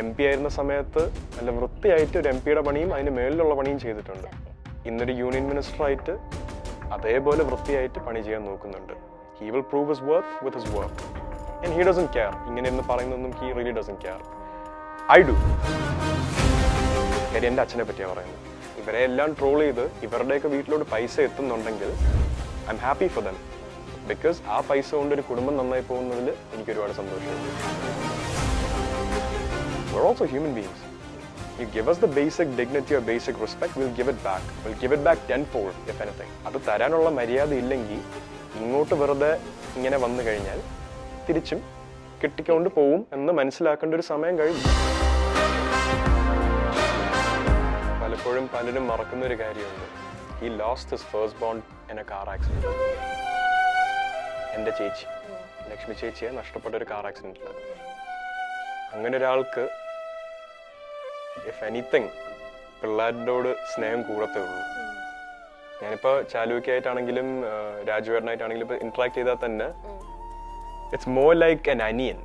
MP ആയിരുന്ന സമയത്ത് നല്ല വൃത്തിയായിട്ട് ഒരു MP-യുടെ പണിയും അതിന് മേളിലുള്ള പണിയും ചെയ്തിട്ടുണ്ട്. ഇന്നൊരു യൂണിയൻ മിനിസ്റ്റർ ആയിട്ട് അതേപോലെ വൃത്തിയായിട്ട് പണി ചെയ്യാൻ നോക്കുന്നുണ്ട്. He will prove his worth with his work. And he doesn't care. ഇങ്ങനെ എന്ന് പറയുന്നൊന്നും he really doesn't care. I do. കാര്യം എൻ്റെ അച്ഛനെ പറ്റിയാണ് പറയുന്നത്. ഇവരെ എല്ലാം ട്രോൾ ചെയ്ത് ഇവരുടെയൊക്കെ വീട്ടിലോട്ട് പൈസ എത്തുന്നുണ്ടെങ്കിൽ I'm happy for them. Because ആ പൈസ കൊണ്ട് ഒരു കുടുംബം നന്നായി പോകുന്നതിൽ എനിക്ക് ഒരുപാട് സന്തോഷമുണ്ട്. We're also human beings. You give us the basic dignity or basic respect, we'll give it back. We'll give it back tenfold, if anything. അത് തരാനുള്ള മര്യാദ ഇല്ലെങ്കിൽ ഇങ്ങോട്ട് വെറുതെ ഇങ്ങനെ വന്നു കഴിഞ്ഞാൽ തിരിച്ചും കിട്ടിക്കൊണ്ട് പോവും എന്ന് മനസ്സിലാക്കേണ്ട ഒരു സമയം കഴിഞ്ഞു. പലപ്പോഴും പലരും മറക്കുന്ന ഒരു കാര്യമുണ്ട്. He lost his firstborn in a car accident. എൻ്റെ ചേച്ചി ലക്ഷ്മി ചേച്ചിയെ നഷ്ടപ്പെട്ട ഒരു കാർ ആക്സിഡന്റിൽ. അങ്ങനെ ഒരാൾക്ക് ഇഫ് എനിത്തിങ് പിള്ളേരോട് സ്നേഹം കൂടത്തേ ഉള്ളൂ. ഞാനിപ്പോൾ ചാലുവയ്ക്കായിട്ടാണെങ്കിലും രാജുവേട്ടനായിട്ടാണെങ്കിലും ഇപ്പോൾ ഇന്ററാക്ട് ചെയ്താൽ തന്നെ ഇറ്റ്സ് മോർ ലൈക്ക് എൻ അനിയൻ.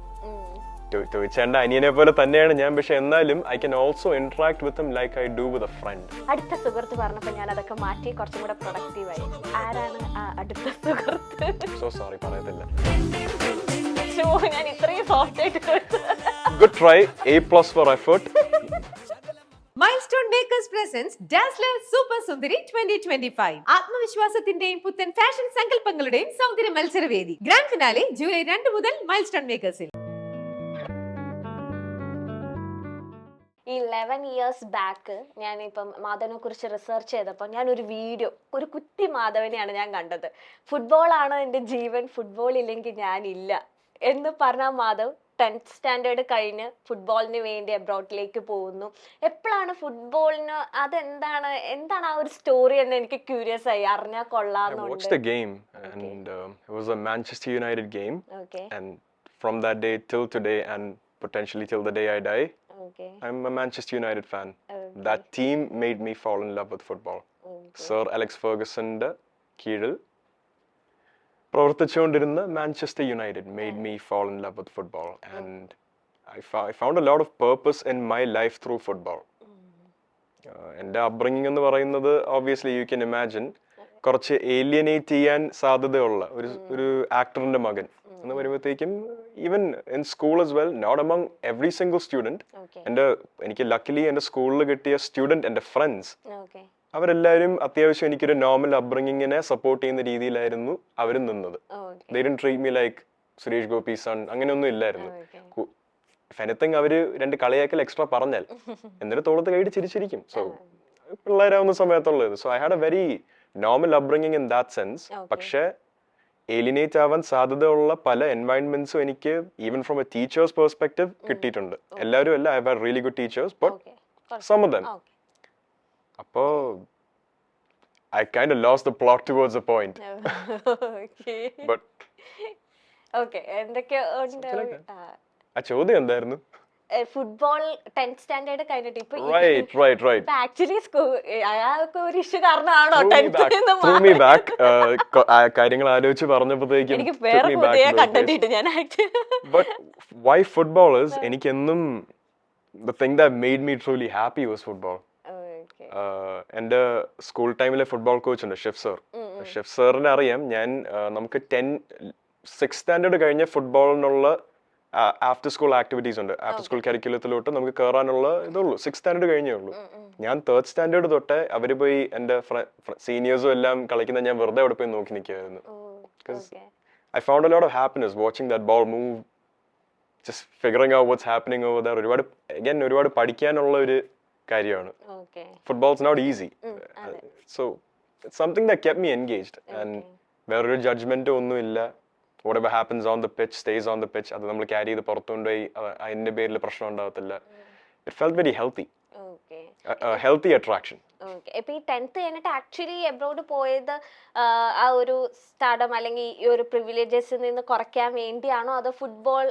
ചോദിച്ചേണ്ട അനിയനെ പോലെ തന്നെയാണ് ഞാൻ, പക്ഷെ എന്നാലും I can also interact with him like I do with a front. അടുത്ത സുഹൃത്ത് പറഞ്ഞപ്പോൾ ഞാൻ അതൊക്കെ മാറ്റി കുറച്ചും കൂടെ പ്രൊഡക്റ്റീവായി. ആരാണ് ആ അടുത്ത സുഹൃത്ത്? സോ സോറി, പറയത്തില്ല. ഞാൻ ഇത്രയും സോഫ്റ്റ് ആയിട്ട്. Good try. A+ for effort. Milestone makers presence dazzler super Sundari 2025. ആത്മവിശ്വാസത്തിന്റെയും പുത്തൻ ഫാഷൻ സങ്കല്പങ്ങളുടെയും സൗന്ദര്യ മത്സരവേദി. ഗ്രാൻഡ് ഫിനാലെ ജൂലൈ 2 മുതൽ മൈൽസ്റ്റോൺ മേക്കേഴ്സിൽ. ഈ 11 years ബാക്ക് ഞാനിപ്പം മാധവനെ കുറിച്ച് റിസർച്ച് ചെയ്തപ്പോൾ ഞാനൊരു വീഡിയോ, ഒരു കുട്ടി മാധവനെയാണ് ഞാൻ കണ്ടത്. ഫുട്ബോളാണ് എൻ്റെ ജീവൻ, ഫുട്ബോൾ ഇല്ലെങ്കിൽ ഞാനില്ല എന്ന് പറഞ്ഞ മാധവ് 10th സ്റ്റാൻഡേർഡ് കഴിഞ്ഞ് ഫുട്ബോളിന് വേണ്ടി അബ്രോഡിലേക്ക് പോകുന്നു. എപ്പോഴാണ് ഫുട്ബോളിന് എന്താണ് ആ ഒരു സ്റ്റോറി എന്ന് എനിക്ക് ക്യൂരിയസ് ആയി, അറിഞ്ഞാൽ കൊള്ളാമെന്നുണ്ട്. I watched the game and it was a Manchester United game. Okay. And from that day till today and potentially till the day I die, Okay. I'm a Manchester United fan. Okay. That team made me fall in love with football. Okay. Sir Alex Ferguson's കീഴിൽ പ്രവർത്തിച്ചുകൊണ്ടിരുന്ന Manchester United made me fall in love with football. And I found a lot of purpose in my life through football. എൻ്റെ upbringing എന്ന് പറയുന്നത് obviously you can imagine കുറച്ച് alienate ചെയ്യാൻ സാധ്യതയുള്ള ഒരു ആക്ടറിന്റെ മകൻ എന്ന് വരുമ്പോഴത്തേക്കും even in school as well, not among every single student. എനിക്ക് ലക്കിലി എൻ്റെ സ്കൂളിൽ കിട്ടിയ സ്റ്റുഡൻറ്, എൻ്റെ ഫ്രണ്ട്സ്, അവരെല്ലാവരും അത്യാവശ്യം എനിക്കൊരു നോർമൽ അപ്ബ്രിങ്ങിങ്ങിനെ സപ്പോർട്ട് ചെയ്യുന്ന രീതിയിലായിരുന്നു അവർ നിന്നത്. They didn't treat me like Suresh Gopi son, അങ്ങനെയൊന്നും ഇല്ലായിരുന്നു. If anything അവര് 2 കളിയാക്കൽ എക്സ്ട്രാ പറഞ്ഞാൽ എന്നിട്ട് തോളത്ത് കൈയിട്ട് ചിരിച്ചിരിക്കും. സോ പിള്ളേരാവുന്ന സമയത്തുള്ളത്. So I had a very normal upbringing in that sense. പക്ഷേ ഏലിനേറ്റ് ആവാൻ സാധ്യതയുള്ള പല എൻവയൺമെന്റ്സും എനിക്ക് even from a teachers perspective കിട്ടിയിട്ടുണ്ട്. എല്ലാവരും അല്ല, I have really good teachers, but some of them. അപ്പോ I kind of lost the plot towards the point. Okay. But okay, എന്തൊക്കെ ഉണ്ട്? ആ ചോദ്യം എന്തായിരുന്നു? ഫുട്ബോൾ 10th സ്റ്റാൻഡേർഡ് കഴിഞ്ഞിട്ട് ഇപ്പൊ right. ആക്ച്വലി അയാൾക്ക് ഒരു issue കാരണമാണോ 10th Threw me back. കാര്യങ്ങൾ ആലോചിച്ച് പറഞ്ഞപ്പോഴത്തേക്കും എനിക്ക് വേറെ പുതിയ കണ്ടന്റ് ഞാൻ actually. But why football is എനിക്കെന്നും the thing that made me truly happy was football. എൻ്റെ സ്കൂൾ ടൈമിലെ ഫുട്ബോൾ കോച്ച് ഉണ്ട്, ഷെഫ് സാറിനെ അറിയാം. നമുക്ക് 6th സ്റ്റാൻഡേർഡ് കഴിഞ്ഞ ഫുട്ബോളിനുള്ള ആഫ്റ്റർ സ്കൂൾ ആക്ടിവിറ്റീസ് ഉണ്ട്. ആഫ്റ്റർ സ്കൂൾ കരിക്കുലത്തിലോട്ട് നമുക്ക് കയറാനുള്ള ഇതുള്ളൂ. 6th സ്റ്റാൻഡേർഡ് കഴിഞ്ഞേ ഉള്ളൂ. ഞാൻ 3rd സ്റ്റാൻഡേർഡ് തൊട്ടേ അവര് പോയി എൻ്റെ സീനിയേഴ്സും എല്ലാം കളിക്കുന്ന ഞാൻ വെറുതെ അവിടെ പോയി നോക്കി നിൽക്കുമായിരുന്നു. I found a lot of happiness watching that ball move, just figuring out what's happening over there. ഒരുപാട് പഠിക്കാനുള്ള ഒരു കാര്യമാണ്. Football is not easy. So it's something that kept me engaged. And വേറൊരു ജഡ്ജ്മെന്റ് ഒന്നും ഇല്ല. Whatever happens on the pitch stays on the pitch. അത് നമ്മൾ carry ചെയ്ത് പുറത്തുകൊണ്ടുപോയി അതിന്റെ പേരിൽ പ്രശ്നം ഉണ്ടാകത്തില്ല. It felt very healthy. A healthy attraction. ഇപ്പൊ ഈ 10th കഴിഞ്ഞിട്ട് ആക്ച്വലി എബ്രോഡ് പോയത് ആ ഒരു സ്റ്റാർഡം അല്ലെങ്കിൽ ഈ ഒരു പ്രിവിലേജസിൽ നിന്ന് കുറയ്ക്കാൻ വേണ്ടിയാണോ, അതോ ഫുട്ബോൾ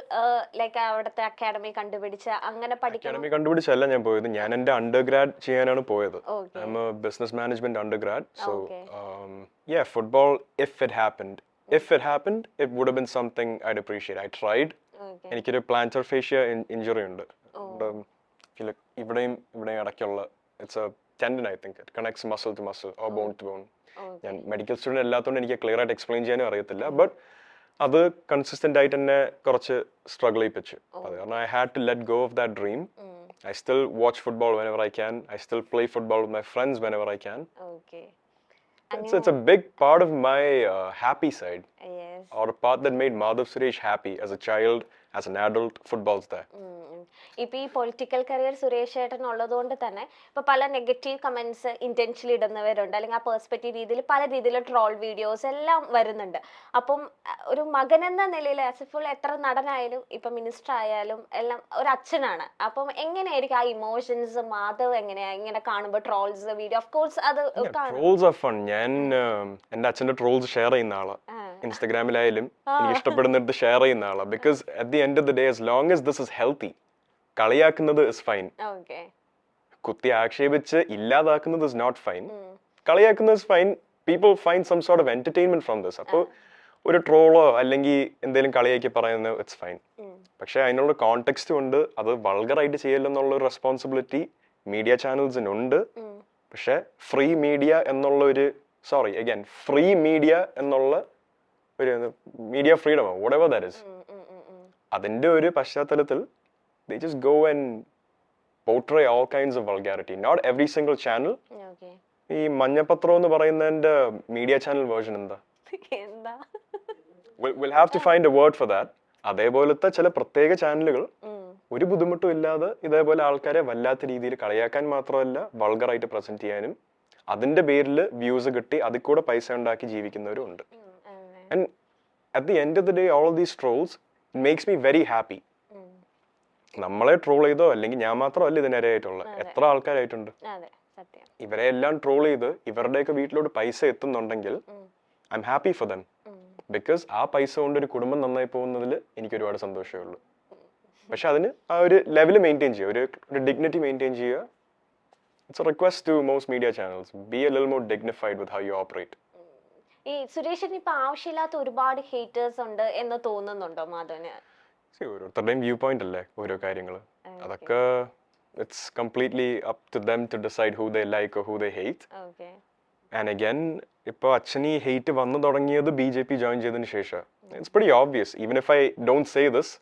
ലൈക്ക് അവിടുത്തെ അക്കാഡമി കണ്ടുപിടിച്ച അങ്ങനെ അക്കാഡമി കണ്ടുപിടിച്ചല്ല ഞാൻ പോയത്. ഞാൻ എൻ്റെ അണ്ടർഗ്രാഡ് ചെയ്യാനാണ് പോയത്. I'm a business management undergrad. So yeah, football, if it happened, it would have been something I'd appreciate. I tried. എനിക്കൊരു പ്ലാന്റർ ഫേഷ്യ ഇഞ്ചുറി ഉണ്ട്. Look, ഇവിടെയും ഇടയ്ക്കുള്ള it's a tendon. I think it connects muscle to muscle or bone to bone. ഞാൻ medical student അല്ലാത്തതുകൊണ്ട് എനിക്ക് clear ആയിട്ട് explain ചെയ്യാനും അറിയത്തില്ല. ബട്ട് അത് കൺസിസ്റ്റന്റ് ആയിട്ട് എന്നെ കുറച്ച് സ്ട്രഗിൾ ചെയ്യിപ്പിച്ചു. അത് കാരണം I had to let go of that dream. I still watch football whenever I can. I still play football with my friends whenever I can. Okay. It's a big part of my happy side. Yes. Or a part that made Madhav Suresh happy as a child, as an adult. Football's there. ഇപ്പൊ ഈ political career Suresh ഏട്ടൻ ഉള്ളതുകൊണ്ട് തന്നെ ഇപ്പൊ പല negative comments intentionally ഇടുന്നവരുണ്ട്, അല്ലെങ്കിൽ ആ perspective രീതിയിൽ പല രീതിയിലുള്ള ട്രോൾ വീഡിയോസ് എല്ലാം വരുന്നുണ്ട്. അപ്പം ഒരു മകൻ എന്ന നിലയിൽ ആസിഫുൾ എത്ര നടനായാലും ഇപ്പൊ മിനിസ്റ്റർ ആയാലും എല്ലാം ഒരു അച്ഛനാണ്. അപ്പം എങ്ങനെയായിരിക്കും ആ ഇമോഷൻസ് മാധവ് എങ്ങനെയാ ഇങ്ങനെ കാണുമ്പോൾ ട്രോൾസ് വീഡിയോ? ഓഫ് കോഴ്സ് അത് ട്രോൾസ് ആർ ഫൺ. ഞാൻ എന്റെ അച്ഛന്റെ ട്രോൾസ് ഷെയർ ചെയ്യുന്ന ആളാ. ഇൻസ്റ്റഗ്രാമിലായാലും എനിക്ക് ഇഷ്ടപ്പെടുന്നിടത്ത് ഷെയർ ചെയ്യുന്ന ആളാ. Because at the end of the day as long as this is healthy, കളിയാക്കുന്നത് ഇസ് ഫൈൻ. കുത്തി ആക്ഷേപിച്ച് ഇല്ലാതാക്കുന്നത് ഇസ് നോട്ട് ഫൈൻ. കളിയാക്കുന്നത് is fine. People find some sort of entertainment from this. അപ്പോൾ ഒരു ട്രോളോ അല്ലെങ്കിൽ എന്തെങ്കിലും കളിയാക്കി പറയുന്നത് ഇറ്റ്സ് ഫൈൻ. പക്ഷെ അതിനുള്ള കോണ്ടെക്സ്റ്റ് കൊണ്ട് അത് വൾഗറായിട്ട് ചെയ്യലെന്നുള്ള ഒരു റെസ്പോൺസിബിലിറ്റി മീഡിയ ചാനൽസിനുണ്ട്. പക്ഷെ ഫ്രീ മീഡിയ എന്നുള്ള ഒരു ഫ്രീ മീഡിയ എന്നുള്ള ഒരു മീഡിയ ഫ്രീഡമോ whatever that is, അതിന്റെ ഒരു പശ്ചാത്തലത്തിൽ they just go and portray all kinds of vulgarity. Not every single channel. ഈ മഞ്ഞപത്രം എന്ന് പറയുന്നതിന്റെ മീഡിയ ചാനൽ വേർഷൻ എന്താ? we'll have to find a word for that. അതേപോലത്തെ ചില പ്രത്യേക ചാനലുകൾ ഒരു ബുദ്ധിമുട്ടും ഇല്ലാതെ ഇതേപോലെ ആൾക്കാരെ വല്ലാത്ത രീതിയിൽ കളിയാക്കാൻ മാത്രമല്ല വൾഗറായിട്ട് പ്രസന്റ് ചെയ്യാനും അതിന്റെ പേരിൽ വ്യൂസ് കിട്ടി അതിൽ കൂടെ പൈസ ഉണ്ടാക്കി ജീവിക്കുന്നവരും ഉണ്ട്. And at the end of the day, all of these trolls, it makes me very happy. നമ്മളെ ട്രോൾ ചെയ്തോ അല്ലെങ്കിൽ ഞാൻ മാത്രമല്ല ഇതിനിരയായിട്ടുള്ള എത്ര ആൾക്കാരായിട്ടുണ്ട്. ഇവരെ എല്ലാം ട്രോൾ ചെയ്ത് ഇവരുടെയൊക്കെ വീട്ടിലോട്ട് പൈസ എത്തുന്നുണ്ടെങ്കിൽ I'm happy for them. Because ആ പൈസ കൊണ്ട് ഒരു കുടുംബം നന്നായി പോകുന്നതിൽ എനിക്ക് ഒരുപാട് സന്തോഷമേ ഉള്ളൂ. പക്ഷെ അതിന് ആ ഒരു ലെവൽ മെയിൻറ്റെയിൻ ചെയ്യുക, ഒരു ഡിഗ്നിറ്റി മെയിൻറ്റെയിൻ ചെയ്യുക. It's a request to most media channels, be a little more dignified with how you operate. ഈ സുരേഷിന് ഇപ്പൊ ആവശ്യമില്ലാത്ത ഒരുപാട് ഹേറ്റേഴ്സ് ഉണ്ട് എന്ന് തോന്നുന്നുണ്ടോ മാധവന്? ഓരോരുത്തരുടെയും വ്യൂ പോയിന്റ് അല്ലേ ഓരോ കാര്യങ്ങള്. അതൊക്കെ it's completely up to them to decide who they like or who they hate. And again ഇപ്പൊ അച്ഛൻ ഈ ഹേറ്റ് വന്നു തുടങ്ങിയത് BJP ജോയിൻ ചെയ്തതിന് ശേഷം. It's pretty obvious. Even if I don't say this,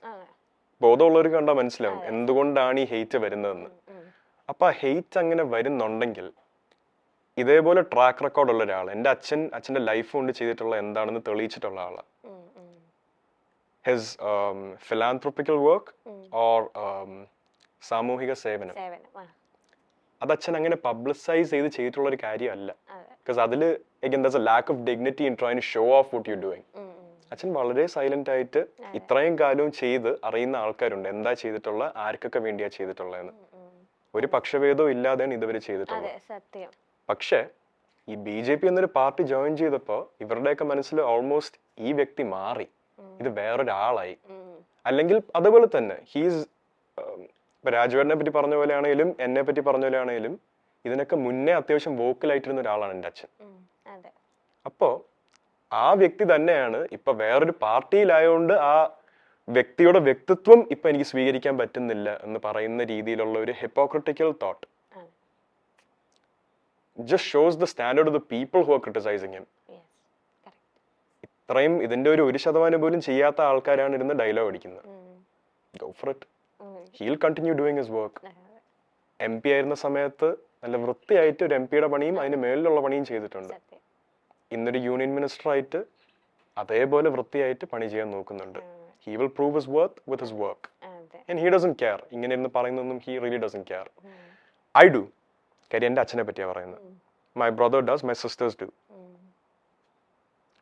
ബോധമുള്ളവർക്ക് കണ്ടാൽ മനസ്സിലാവും എന്തുകൊണ്ടാണ് ഈ ഹേറ്റ് വരുന്നതെന്ന്. അപ്പൊ ആ ഹേറ്റ് അങ്ങനെ വരുന്നുണ്ടെങ്കിൽ ഇതേപോലെ ട്രാക്ക് റെക്കോർഡ് ഉള്ള ഒരാൾ, എൻ്റെ അച്ഛൻ്റെ ലൈഫ് കൊണ്ട് ചെയ്തിട്ടുള്ള എന്താണെന്ന് തെളിയിച്ചിട്ടുള്ള ആളാണ്. ഹിസ് ഫിലാന്ത്രോപ്പിക്കൽ വർക്ക് ഓർ സാമൂഹിക സേവനം, അത് അച്ഛൻ അങ്ങനെ പബ്ലിസൈസ് ചെയ്തിട്ടുള്ള ഒരു കാര്യമല്ല. ബിക്കോസ് അതിൽ there's a lack of dignity in trying to show off what you doing. അച്ഛൻ വളരെ സൈലന്റ് ആയിട്ട് ഇത്രയും കാലവും ചെയ്ത് അറിയുന്ന ആൾക്കാരുണ്ട് എന്താ ചെയ്തിട്ടുള്ള, ആർക്കൊക്കെ വേണ്ടിയാ ചെയ്തിട്ടുള്ളതെന്ന്. ഒരു പക്ഷഭേദവും ഇല്ലാതെയാണ് ഇതുവരെ ചെയ്തിട്ടുള്ളത്. പക്ഷെ ഈ BJP എന്നൊരു പാർട്ടി ജോയിൻ ചെയ്തപ്പോ ഇവരുടെയൊക്കെ മനസ്സിൽ ഓൾമോസ്റ്റ് ഈ വ്യക്തി മാറി, ഇത് വേറൊരാളായി. അല്ലെങ്കിൽ അതുപോലെ തന്നെ ഹീസ് രാജുവേട്ടനെ പറ്റി പറഞ്ഞ പോലെ ആണെങ്കിലും എന്നെ പറ്റി പറഞ്ഞ പോലെ ആണെങ്കിലും ഇതിനൊക്കെ മുന്നേ അത്യാവശ്യം വോക്കലായിട്ടിരുന്ന ഒരാളാണ് എൻ്റെ അച്ഛൻ. അപ്പോ ആ വ്യക്തി തന്നെയാണ് ഇപ്പൊ വേറൊരു പാർട്ടിയിലായതുകൊണ്ട് ആ വ്യക്തിയുടെ വ്യക്തിത്വം ഇപ്പൊ എനിക്ക് സ്വീകരിക്കാൻ പറ്റുന്നില്ല എന്ന് പറയുന്ന രീതിയിലുള്ള ഒരു hypocritical thought just shows the standard of the people who are criticizing him. ഇത്രയും ഇതിന്റെ ഒരു 1% പോലും ചെയ്യാത്ത ആൾക്കാരാണ് ഇരുന്ന് ഡയലോഗ് അടിക്കുന്നത്. Go for it. He'll continue doing his work. MP ആയിരുന്ന സമയത്ത് നല്ല വൃത്തിയായിട്ട് ഒരു MP യുടെ പണിയും അതിന് മേലിലുള്ള പണിയും ചെയ്തിട്ടുണ്ട്. ഇന്നൊരു യൂണിയൻ മിനിസ്റ്റർ ആയിട്ട് അതേപോലെ വൃത്തിയായിട്ട് പണി ചെയ്യാൻ നോക്കുന്നുണ്ട്. He will prove his worth with his work. And he doesn't care. ഇങ്ങനെ ഇരുന്ന് പറയുന്നൊന്നും he really doesn't care. I do. കാര്യം എൻ്റെ അച്ഛനെ പറ്റിയാണ് പറയുന്നത്. My brother does, my sisters do.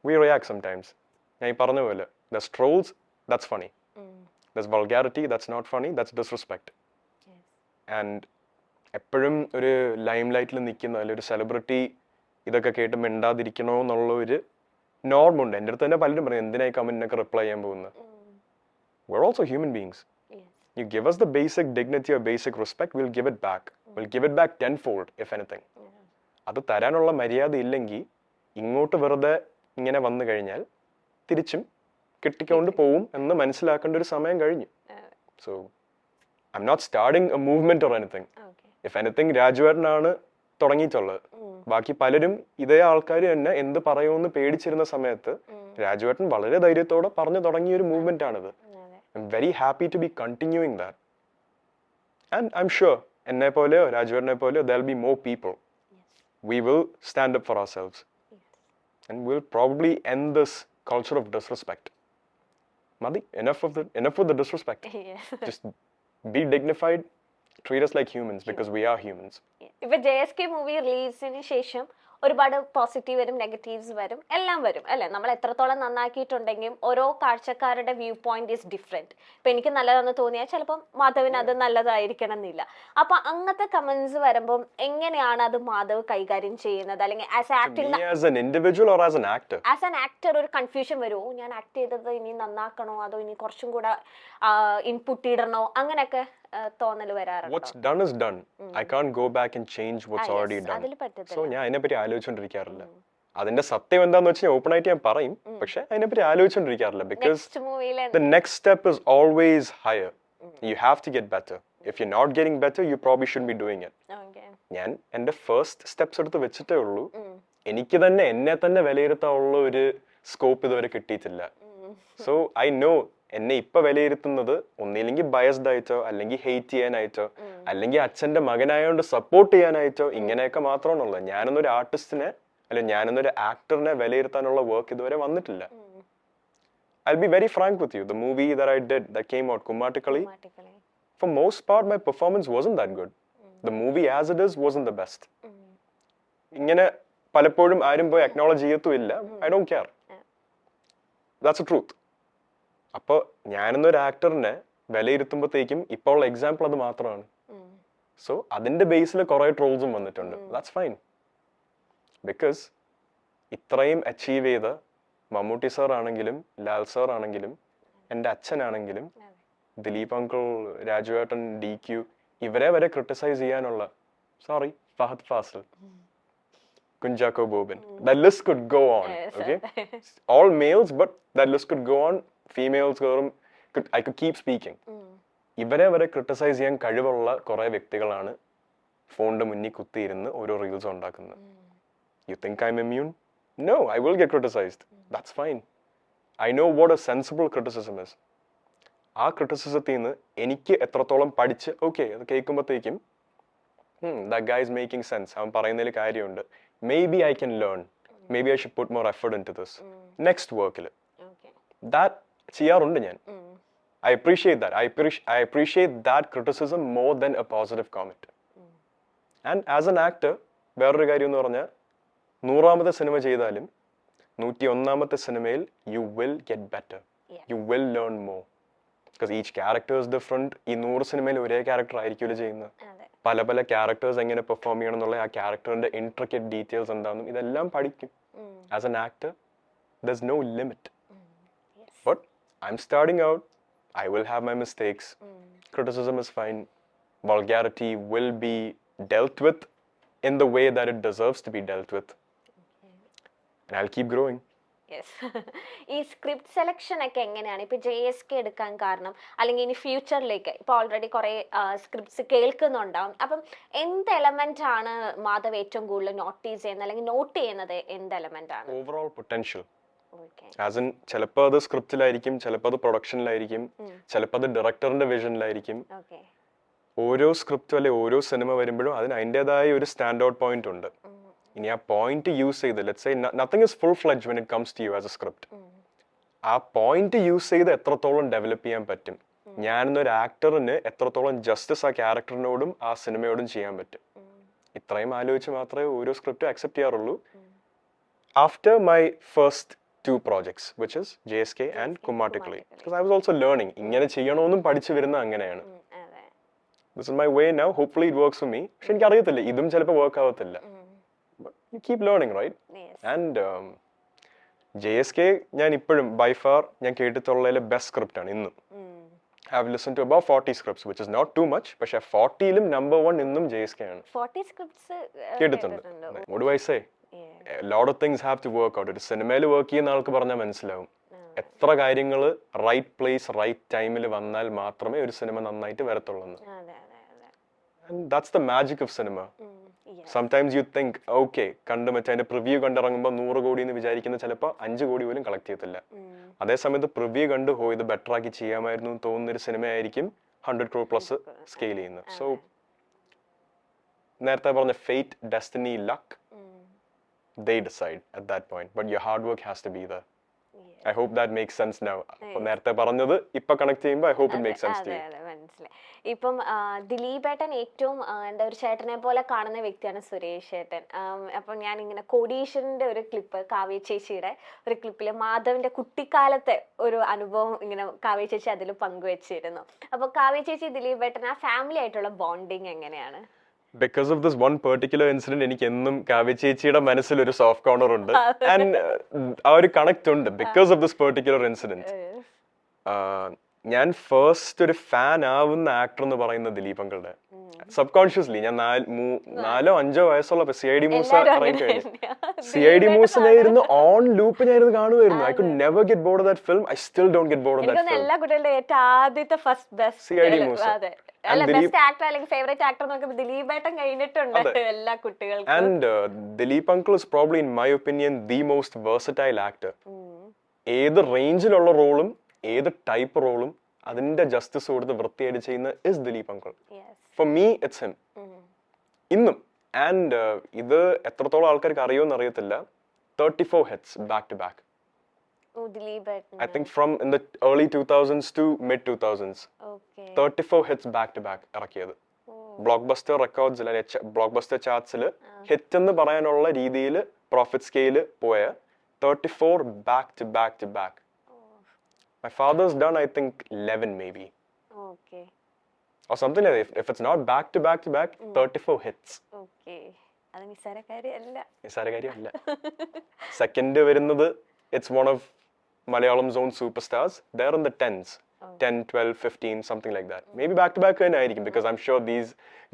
We react sometimes. ഞാൻ ഈ പറഞ്ഞ പോലെ there's trolls, that's funny. There's vulgarity, that's not funny, that's disrespect. And എപ്പോഴും ഒരു ലൈം ലൈറ്റിൽ നിൽക്കുന്ന അല്ലെങ്കിൽ ഒരു സെലിബ്രിറ്റി ഇതൊക്കെ കേട്ട് മിണ്ടാതിരിക്കണോ എന്നുള്ള ഒരു നോർമുണ്ട്. എൻ്റെ അടുത്ത് തന്നെ പലരും പറയും എന്തിനായി കമന്റിനൊക്കെ റിപ്ലൈ ചെയ്യാൻ പോകുന്നത്. We're also human beings. You give us the basic dignity or basic respect, we'll give it back. We'll give it back tenfold, if anything. അത് തരാനുള്ള മര്യാദ ഇല്ലെങ്കിൽ ഇങ്ങോട്ട് വെറുതെ ഇങ്ങനെ വന്നു കഴിഞ്ഞാൽ തിരിച്ചും കിട്ടിക്കൊണ്ട് പോവും എന്ന് മനസ്സിലാക്കേണ്ട ഒരു സമയം കഴിഞ്ഞു. So I'm not starting a movement or anything. If anything, രാജുവേട്ടനാണ് തുടങ്ങിയിട്ടുള്ളത്. ബാക്കി പലരും ഇതേ ആൾക്കാർ തന്നെ എന്ത് പറയുമെന്ന് പേടിച്ചിരുന്ന സമയത്ത് രാജുവേട്ടൻ വളരെ ധൈര്യത്തോടെ പറഞ്ഞു തുടങ്ങിയ ഒരു മൂവ്മെന്റ് ആണിത്. I'm very happy to be continuing that. And I'm sure എന്നെ പോലെയോ രാജുവേട്ടനെ പോലെയോ there'll be more people. We will stand up for ourselves. And we'll probably end this culture of disrespect. Madi, enough with the disrespect. Just be dignified, treat us like humans because we are humans. ഇപ്പൊ JSK movie റിലീസിന് ശേഷം ഒരുപാട് positive വരും, negatives വരും, എല്ലാം വരും അല്ലെ. നമ്മൾ എത്രത്തോളം നന്നാക്കിയിട്ടുണ്ടെങ്കിലും ഓരോ കാഴ്ചക്കാരുടെ വ്യൂ പോയിന്റ് ഈസ് ഡിഫറെന്റ്. ഇപ്പൊ എനിക്ക് നല്ലതെന്ന് തോന്നിയാൽ ചിലപ്പോൾ മാധവിന് അത് നല്ലതായിരിക്കണം എന്നില്ല. അപ്പൊ അങ്ങനത്തെ കമന്റ്സ് വരുമ്പോൾ എങ്ങനെയാണ് അത് മാധവ് കൈകാര്യം ചെയ്യുന്നത്? അല്ലെങ്കിൽ as an individual or as an actor? As an actor ഒരു കൺഫ്യൂഷൻ വരുമോ, ഞാൻ ആക്ട് ചെയ്തത് ഇനി നന്നാക്കണോ അതോ ഇനി കുറച്ചും കൂടെ ഇൻപുട്ട് ഇടണോ, അങ്ങനെയൊക്കെ തോന്നൽ വരാറുണ്ട്? What's done is done. I can't go back and change what's already done. So ഞാൻ അതിനെപ്പറ്റി ആലോചിച്ചുകൊണ്ടിരിക്കാറില്ല. അതിന്റെ സത്യം എന്താന്ന് വെച്ചാൽ ഓപ്പൺ ആയിട്ട് ഞാൻ പറയും, പക്ഷെ അതിനെപ്പറ്റി ആലോചിച്ചുകൊണ്ടിരിക്കാറില്ല. Because the next step is always higher. You have to get better. If you're not getting better, you probably shouldn't be doing it. ഞാൻ എന്റെ ഫസ്റ്റ് സ്റ്റെപ്സ് എടുത്ത് വെച്ചിട്ടേ ഉള്ളൂ. എനിക്ക് തന്നെ എന്നെ തന്നെ വിലയിരുത്താനുള്ള ഒരു സ്കോപ്പ് ഇതുവരെ കിട്ടിയിട്ടില്ല. സോ ഐ നോ എന്നെ ഇപ്പൊ വിലയിരുത്തുന്നത് ഒന്നില്ലെങ്കിൽ ബയസ്ഡ് ആയിട്ടോ, അല്ലെങ്കിൽ ഹെയ്റ്റ് ചെയ്യാനായിട്ടോ, അല്ലെങ്കിൽ അച്ഛന്റെ മകനായോണ്ട് സപ്പോർട്ട് ചെയ്യാനായിട്ടോ, ഇങ്ങനെയൊക്കെ മാത്രമാണുള്ളത്. ഞാനൊന്നൊരു ആർട്ടിസ്റ്റിനെ അല്ലെങ്കിൽ ഞാനൊന്നൊരു ആക്ടറിനെ വിലയിരുത്താനുള്ള വർക്ക് ഇതുവരെ വന്നിട്ടില്ല. I'll be very frank with you. The movie that I did that came out, Kummatikali, for most part my performance wasn't that good. The movie as it is wasn't the best. ഇങ്ങനെ പലപ്പോഴും ആരും പോയി acknowledge ചെയ്യത്തുമില്ല. I don't care. That's the truth. അപ്പോൾ ഞാനെന്നൊരു ആക്ടറിനെ വിലയിരുത്തുമ്പോഴത്തേക്കും ഇപ്പോൾ ഉള്ള example അത് മാത്രമാണ്. So അതിന്റെ ബേസിൽ കുറെ ട്രോൾസും വന്നിട്ടുണ്ട്. That's fine. ബിക്കോസ് ഇത്രയും അച്ചീവ് ചെയ്ത മമ്മൂട്ടി സാർ ആണെങ്കിലും ലാൽ സാർ ആണെങ്കിലും എൻ്റെ അച്ഛനാണെങ്കിലും ദിലീപ് അങ്കിൾ, രാജുവേട്ടൻ, DQ, ഇവരെ വരെ ക്രിട്ടിസൈസ് ചെയ്യാനുള്ള sorry Fahadh Faasil, Kunchacko Boban, that list could go on. Okay, all males, but that list could go on. Females, I could keep speaking. ഇവരെ വരെ ക്രിട്ടിസൈസ് ചെയ്യാൻ കഴിവുള്ള കുറെ വ്യക്തികളാണ് ഫോണിന്റെ മുന്നിൽ കുത്തിയിരുന്ന് ഓരോ റീൽസ് ഉണ്ടാക്കുന്നത്. You think I'm immune? No, I will get criticized. That's fine. I know what a sensible criticism is. ആ ക്രിറ്റിസിസത്തിൽ നിന്ന് എനിക്ക് എത്രത്തോളം പഠിച്ച് ഓക്കെ അത് കേൾക്കുമ്പോഴത്തേക്കും that guy is making sense, അവൻ പറയുന്നതിൽ കാര്യമുണ്ട്, maybe I can learn, maybe I should put more effort into this next workil. That ചെയ്യാറുണ്ട് ഞാൻ. I appreciate that. I appreciate that criticism more than a positive comment. And as an actor, വേറൊരു കാര്യം എന്ന് പറഞ്ഞാൽ 100ാമത്തെ cinema ചെയ്താലും 101ാമത്തെ സിനിമയിൽ you will get better. You will learn more. Because each character is different. ഈ 100 സിനിമയിൽ ഒരേ ക്യാരക്ടർ ആയിരിക്കില്ല ചെയ്യുന്നത്. പല പല ക്യാരക്ടേഴ്സ് എങ്ങനെ പെർഫോം ചെയ്യണം എന്നുള്ള ആ ക്യാരക്ടറിന്റെ ഇൻട്രിക്കറ്റ് ഡീറ്റെയിൽസ് എന്താണെന്നും ഇതെല്ലാം പഠിക്കും. As an actor, there's no limit. But I'm starting out. I will have my mistakes. Criticism is fine. Vulgarity will be dealt with in the way that it deserves to be dealt with. And I'll keep growing. Yes. ഈ script selection ഒക്കെ എങ്ങനെയാണ് ഇപ്പൊ JSK എടുക്കാൻ കാരണം, അല്ലെങ്കിൽ ഇനി ഫ്യൂച്ചറിലേക്ക് ഇപ്പൊ already കുറെ സ്ക്രിപ്റ്റ്സ് കേൾക്കുന്നുണ്ടാവും, അപ്പം എന്ത് എലമെന്റ് ആണ് മാധവ് ഏറ്റവും കൂടുതൽ നോട്ടീസ് ചെയ്യുന്നത് അല്ലെങ്കിൽ നോട്ട് ചെയ്യുന്നത്? എന്ത് എലമെന്റ് ആണ്? Overall potential. ആസ് ഇൻ ചിലപ്പോൾ അത് സ്ക്രിപ്റ്റിലായിരിക്കും, ചിലപ്പോൾ അത് പ്രൊഡക്ഷനിലായിരിക്കും, ചിലപ്പോൾ അത് ഡയറക്ടറിന്റെ വിഷനിലായിരിക്കും. ഓരോ സ്ക്രിപ്റ്റും അല്ലെ ഓരോ സിനിമ വരുമ്പോഴും അതിന് അതിൻ്റെതായ ഒരു സ്റ്റാൻഡ് ഔട്ട് പോയിന്റ് ഉണ്ട്. ഇനി ആ പോയിന്റ് യൂസ് ചെയ്ത് let's say nothing is full fledge when it comes to you as a script. ആ പോയിന്റ് യൂസ് ചെയ്ത് എത്രത്തോളം ഡെവലപ്പ് ചെയ്യാൻ പറ്റും, ഞാനെന്നൊരു ആക്ടറിന് എത്രത്തോളം ജസ്റ്റിസ് ആ ക്യാരക്ടറിനോടും ആ സിനിമയോടും ചെയ്യാൻ പറ്റും, ഇത്രയും ആലോചിച്ച് മാത്രമേ ഓരോ സ്ക്രിപ്റ്റും അക്സെപ്റ്റ് ചെയ്യാറുള്ളൂ. After my first 2 projects, which is JSK and Kummatikali, because I was also learning. ഇങ്ങനെ ചെയ്യണമെന്നും പഠിച്ചു വരുന്ന അങ്ങനെയാണ്. This is my way now. Hopefully it works for me. പക്ഷെ എനിക്ക് അറിയത്തില്ല, ഇതും ചിലപ്പോൾ വർക്ക് ആവത്തില്ല. But you keep learning, right? And JSK ഞാൻ ഇപ്പോഴും by far ഞാൻ കേട്ടിട്ടുള്ളതിലെ ബെസ്റ്റ് സ്ക്രിപ്റ്റ് ആണ് ഇന്നും. I have listened to about 40 scripts, which is not too much. പക്ഷെ 40ലും number 1 ഇന്നും JSK ആണ്. 40 scripts കേട്ടിട്ടുണ്ട്. What do I say? A lot of things have to work out. ഒരു സിനിമയിൽ വർക്ക് ചെയ്യുന്ന ആൾക്ക് പറഞ്ഞാൽ മനസ്സിലാവും. എത്ര കാര്യങ്ങൾ റൈറ്റ് പ്ലേസ് റൈറ്റ് ടൈമിൽ വന്നാൽ മാത്രമേ ഒരു സിനിമ നന്നായിട്ട് വരത്തുള്ളൂ. And that's the magic of cinema. Sometimes you think okay കണ്ട് മറ്റേ അതിന്റെ പ്രിവ്യൂ കണ്ടിറങ്ങുമ്പോൾ 100 കോടി എന്ന് വിചാരിക്കുന്ന ചിലപ്പോൾ 5 കോടി പോലും കളക്ട് ചെയ്യത്തില്ല. അതേസമയത്ത് പ്രിവ്യൂ കണ്ട് ഇത് ബെറ്റർ ആക്കി ചെയ്യാമായിരുന്നു എന്ന് തോന്നുന്ന ഒരു സിനിമയായിരിക്കും 100 crore പ്ലസ് സ്കെയിൽ ചെയ്യുന്നത്. സോ നേരത്തെ പറഞ്ഞ fate, destiny, luck, they decide at that point, but your hard work has to be there. I hope that makes sense now. അപ്പോൾ നേരത്തെ പറഞ്ഞത് ഇപ്പൊ കണക്ട് ചെയ്യുമ്പോൾ I hope it makes sense to you. മനസ്സിലായി. ഇപ്പം ദിലീപേട്ടൻ ഏറ്റവും എന്താ ഒരു ചേട്ടനെ പോലെ കാണുന്ന വ്യക്തിയാണ് സുരേഷ് ഏട്ടൻ. അപ്പം ഞാൻ ഇങ്ങനെ കോടീശ്വരന്റെ ഒരു ക്ലിപ്പ്, കാവ്യ ചേച്ചിയുടെ ഒരു ക്ലിപ്പിൽ മാധവന്റെ കുട്ടിക്കാലത്തെ ഒരു അനുഭവം ഇങ്ങനെ കാവ്യ ചേച്ചി അതിൽ പങ്കുവെച്ചിരുന്നു. അപ്പൊ കാവ്യ ചേച്ചി ദിലീപേട്ടൻ ആ ഫാമിലി ആയിട്ടുള്ള ബോണ്ടിങ് എങ്ങനെയാണ്? Because of this one particular incident, എനിക്ക് എന്നും കാവ്യ ചേച്ചിയുടെ മനസ്സിൽ ഒരു സോഫ്റ്റ് കോർണർ ഉണ്ട്. ആൻഡ് ആ ഒരു കണക്ട് ഉണ്ട് because of this particular incident. ഞാൻ ഫസ്റ്റ് ഒരു ഫാൻ ആവുന്ന ആക്ടർ എന്ന് പറയുന്നത് ദിലീപ് അങ്കിളുടെ. സബ്കോൺഷ്യസ്ലി ഞാൻ 4-5 വയസ്സുള്ള CID മൂസ ഇറങ്ങി കഴിഞ്ഞു. CID മൂസിനായിരുന്നു ഓൺ ലൂപ്പ് ഞാനിരുന്ന് കാണുമായിരുന്നു. I could never get bored of that film. I still don't get bored of that film. എല്ലാ കുട്ടികളുടെ ഏറ്റവും ആദ്യത്തെ ഫസ്റ്റ് ബെസ്റ്റ് CID മൂസ. അല്ല, ബെസ്റ്റ് ആക്ടർ അല്ലെങ്കിൽ ഫേവറേറ്റ് ആക്ടർ നോക്കുമ്പോൾ ദിലീപേട്ടൻ കഴിഞ്ഞിട്ടുണ്ട് എല്ലാ കുട്ടികൾക്കും. And Dileep uncle is probably in my opinion the most versatile actor. ഏത് റേഞ്ചിലുള്ള റോളും ഏത് ടൈപ്പ് റോളും അതിന്റെ ജസ്റ്റിസ് കൊടുത്ത് വൃത്തിയായിട്ട് ചെയ്യുന്ന is Dileep uncle. For me it's him ഇന്നും. ആൻഡ് ഇത് എത്രത്തോളം ആൾക്കാർക്ക് അറിയുമെന്ന് അറിയത്തില്ല, 34 hits back to back. I think from in the early 2000s to mid 2000s. 34 hits back to back ഇറക്കിയത്. ബ്ലോക്ക്ബസ്റ്റർ റെക്കോർഡ്സിൽ, ബ്ലോക്ക്ബസ്റ്റർ ചാർട്ട്സിൽ ഹിറ്റ് എന്ന് പറയാനുള്ള രീതിയിൽ പ്രോഫിറ്റ് സ്കെയില് പോയ 34 back to back to back. My father's done I think 11 maybe. Okay. Or something like that. If it's not back to back to back, 34 hits. Okay. അത് നിസ്സാര കാര്യമല്ല. നിസ്സാര കാര്യമല്ല. Second വരുന്നത് it's one of Malayalam's own superstars. They're in the 10s. 10, 12, 15, something like that. Maybe back to back in ആയിരിക്കും because I'm sure these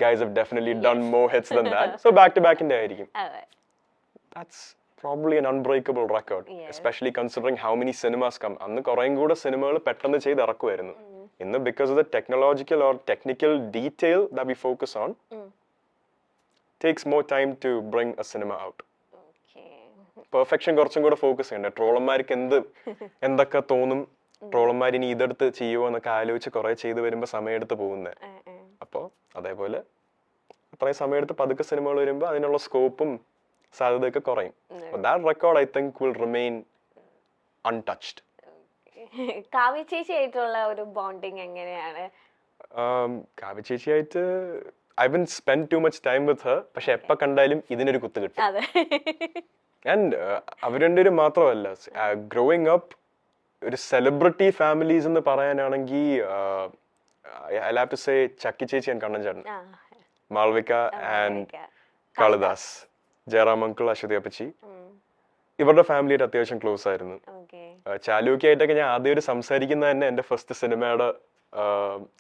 guys have definitely done more hits than that. So back to back in ആയിരിക്കും. That's probably an unbreakable record, especially considering how many cinemas come. അന്ന് കുറേം കൂടെ സിനിമകൾ പെട്ടെന്ന് ചെയ്ത് ഇറക്കുമായിരുന്നു. ഇന്ന് because of the technological or technical detail that we focus on, takes more time to bring a cinema out. Perfection കുറച്ചും കൂടെ focus ചെയ്യണ്ട. ട്രോളന്മാർക്ക് എന്തൊക്കെ തോന്നും, ട്രോളന്മാർ ഇനി ഇതെടുത്ത് ചെയ്യുമോ എന്നൊക്കെ ആലോചിച്ച് കുറെ ചെയ്ത് വരുമ്പോൾ സമയമെടുത്ത് പോകുന്നത്. അപ്പോൾ അതേപോലെ അത്രയും സമയമെടുത്ത് പതുക്കെ സിനിമകൾ വരുമ്പോൾ അതിനുള്ള സ്കോപ്പും സാധ്യതയൊക്കെ കുറയും. That record I think will remain untouched. Kavya ചേച്ചിയായിട്ടുള്ള ഒരു ബോണ്ടിങ് എങ്ങനെയാണ്? കാവ്യ ചേച്ചിയായിട്ട് I win spend too much time with her. പക്ഷെ എപ്പോൾ കണ്ടാലും ഇതിനൊരു കുത്ത് കിട്ടും. ആൻഡ് അവർ രണ്ടുപേരും മാത്രമല്ല, ഗ്രോയിങ് അപ്പ് ഒരു സെലിബ്രിറ്റി ഫാമിലീസ് എന്ന് പറയാനാണെങ്കിൽ ഐ ഹാവ് ടു സേ ചക്കി ചേച്ചി ആൻഡ് കണ്ണൻ ചേട്ടൻ, മാളവിക ആൻഡ് കാളിദാസ്, ജയറാം അങ്കിൾ, അശ്വതി അപ്പച്ചി, ഇവരുടെ ഫാമിലിയായിട്ട് അത്യാവശ്യം ക്ലോസ് ആയിരുന്നു. ചാലൂക്കി ആയിട്ടൊക്കെ ഞാൻ ആദ്യം സംസാരിക്കുന്നത് തന്നെ എന്റെ ഫസ്റ്റ് സിനിമയുടെ